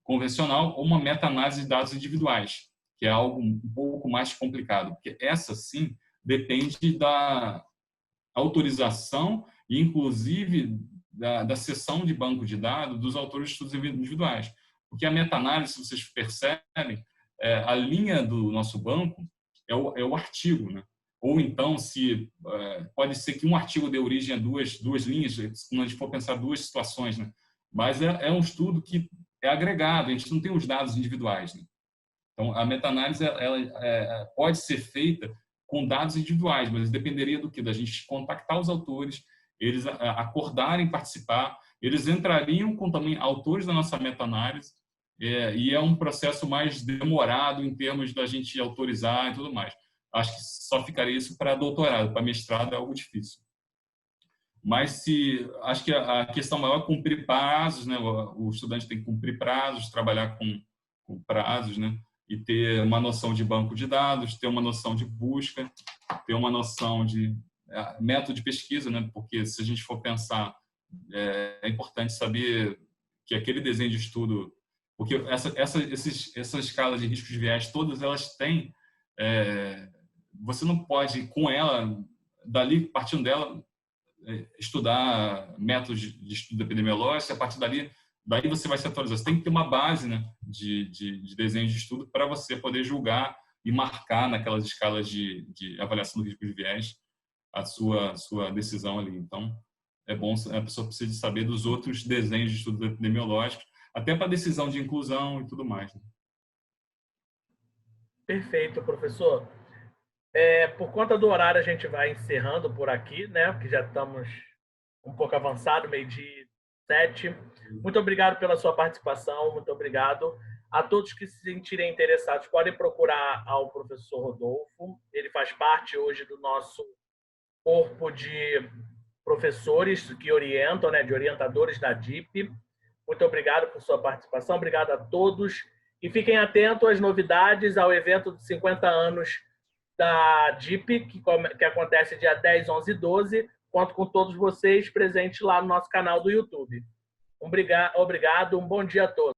[SPEAKER 2] convencional ou uma meta-análise de dados individuais, que é algo um pouco mais complicado, porque essa, sim, depende da autorização e, inclusive, da seção de banco de dados dos autores de estudos individuais. Porque a meta-análise, se vocês percebem, a linha do nosso banco é o artigo, né? Ou então, pode ser que um artigo dê origem a duas linhas, quando a gente for pensar duas situações, né? Mas é um estudo que é agregado, a gente não tem os dados individuais. Né? Então, a meta-análise ela pode ser feita com dados individuais, mas dependeria do quê? Da gente contactar os autores, eles acordarem participar, eles entrariam com também autores da nossa meta-análise, e é um processo mais demorado em termos da gente autorizar e tudo mais. Acho que só ficaria isso para doutorado, para mestrado é algo difícil. Mas acho que a questão maior é cumprir prazos, né? O estudante tem que cumprir prazos, trabalhar com prazos, né? E ter uma noção de banco de dados, ter uma noção de busca, ter uma noção de método de pesquisa, né? Porque se a gente for pensar, é importante saber que aquele desenho de estudo, porque essa escala de riscos de viés, todas elas têm, você não pode, com ela, partindo dela, estudar métodos de estudo epidemiológico, a partir daí você vai se atualizar. Você tem que ter uma base, né, de desenho de estudo para você poder julgar e marcar naquelas escalas de avaliação do risco de viés a sua decisão ali. Então, é bom, a pessoa precisa saber dos outros desenhos de estudo epidemiológicos, até para decisão de inclusão e tudo mais. Né?
[SPEAKER 1] Perfeito, professor. Por conta do horário, a gente vai encerrando por aqui, né? Porque já estamos um pouco avançado, 12h07. Muito obrigado pela sua participação, muito obrigado. A todos que se sentirem interessados, podem procurar ao professor Rodolfo. Ele faz parte hoje do nosso corpo de professores que orientam, né? De orientadores da DIP. Muito obrigado por sua participação, obrigado a todos. E fiquem atentos às novidades, ao evento de 50 anos da DIP, que acontece dia 10, 11 e 12. Conto com todos vocês presentes lá no nosso canal do YouTube. Obrigado, um bom dia a todos.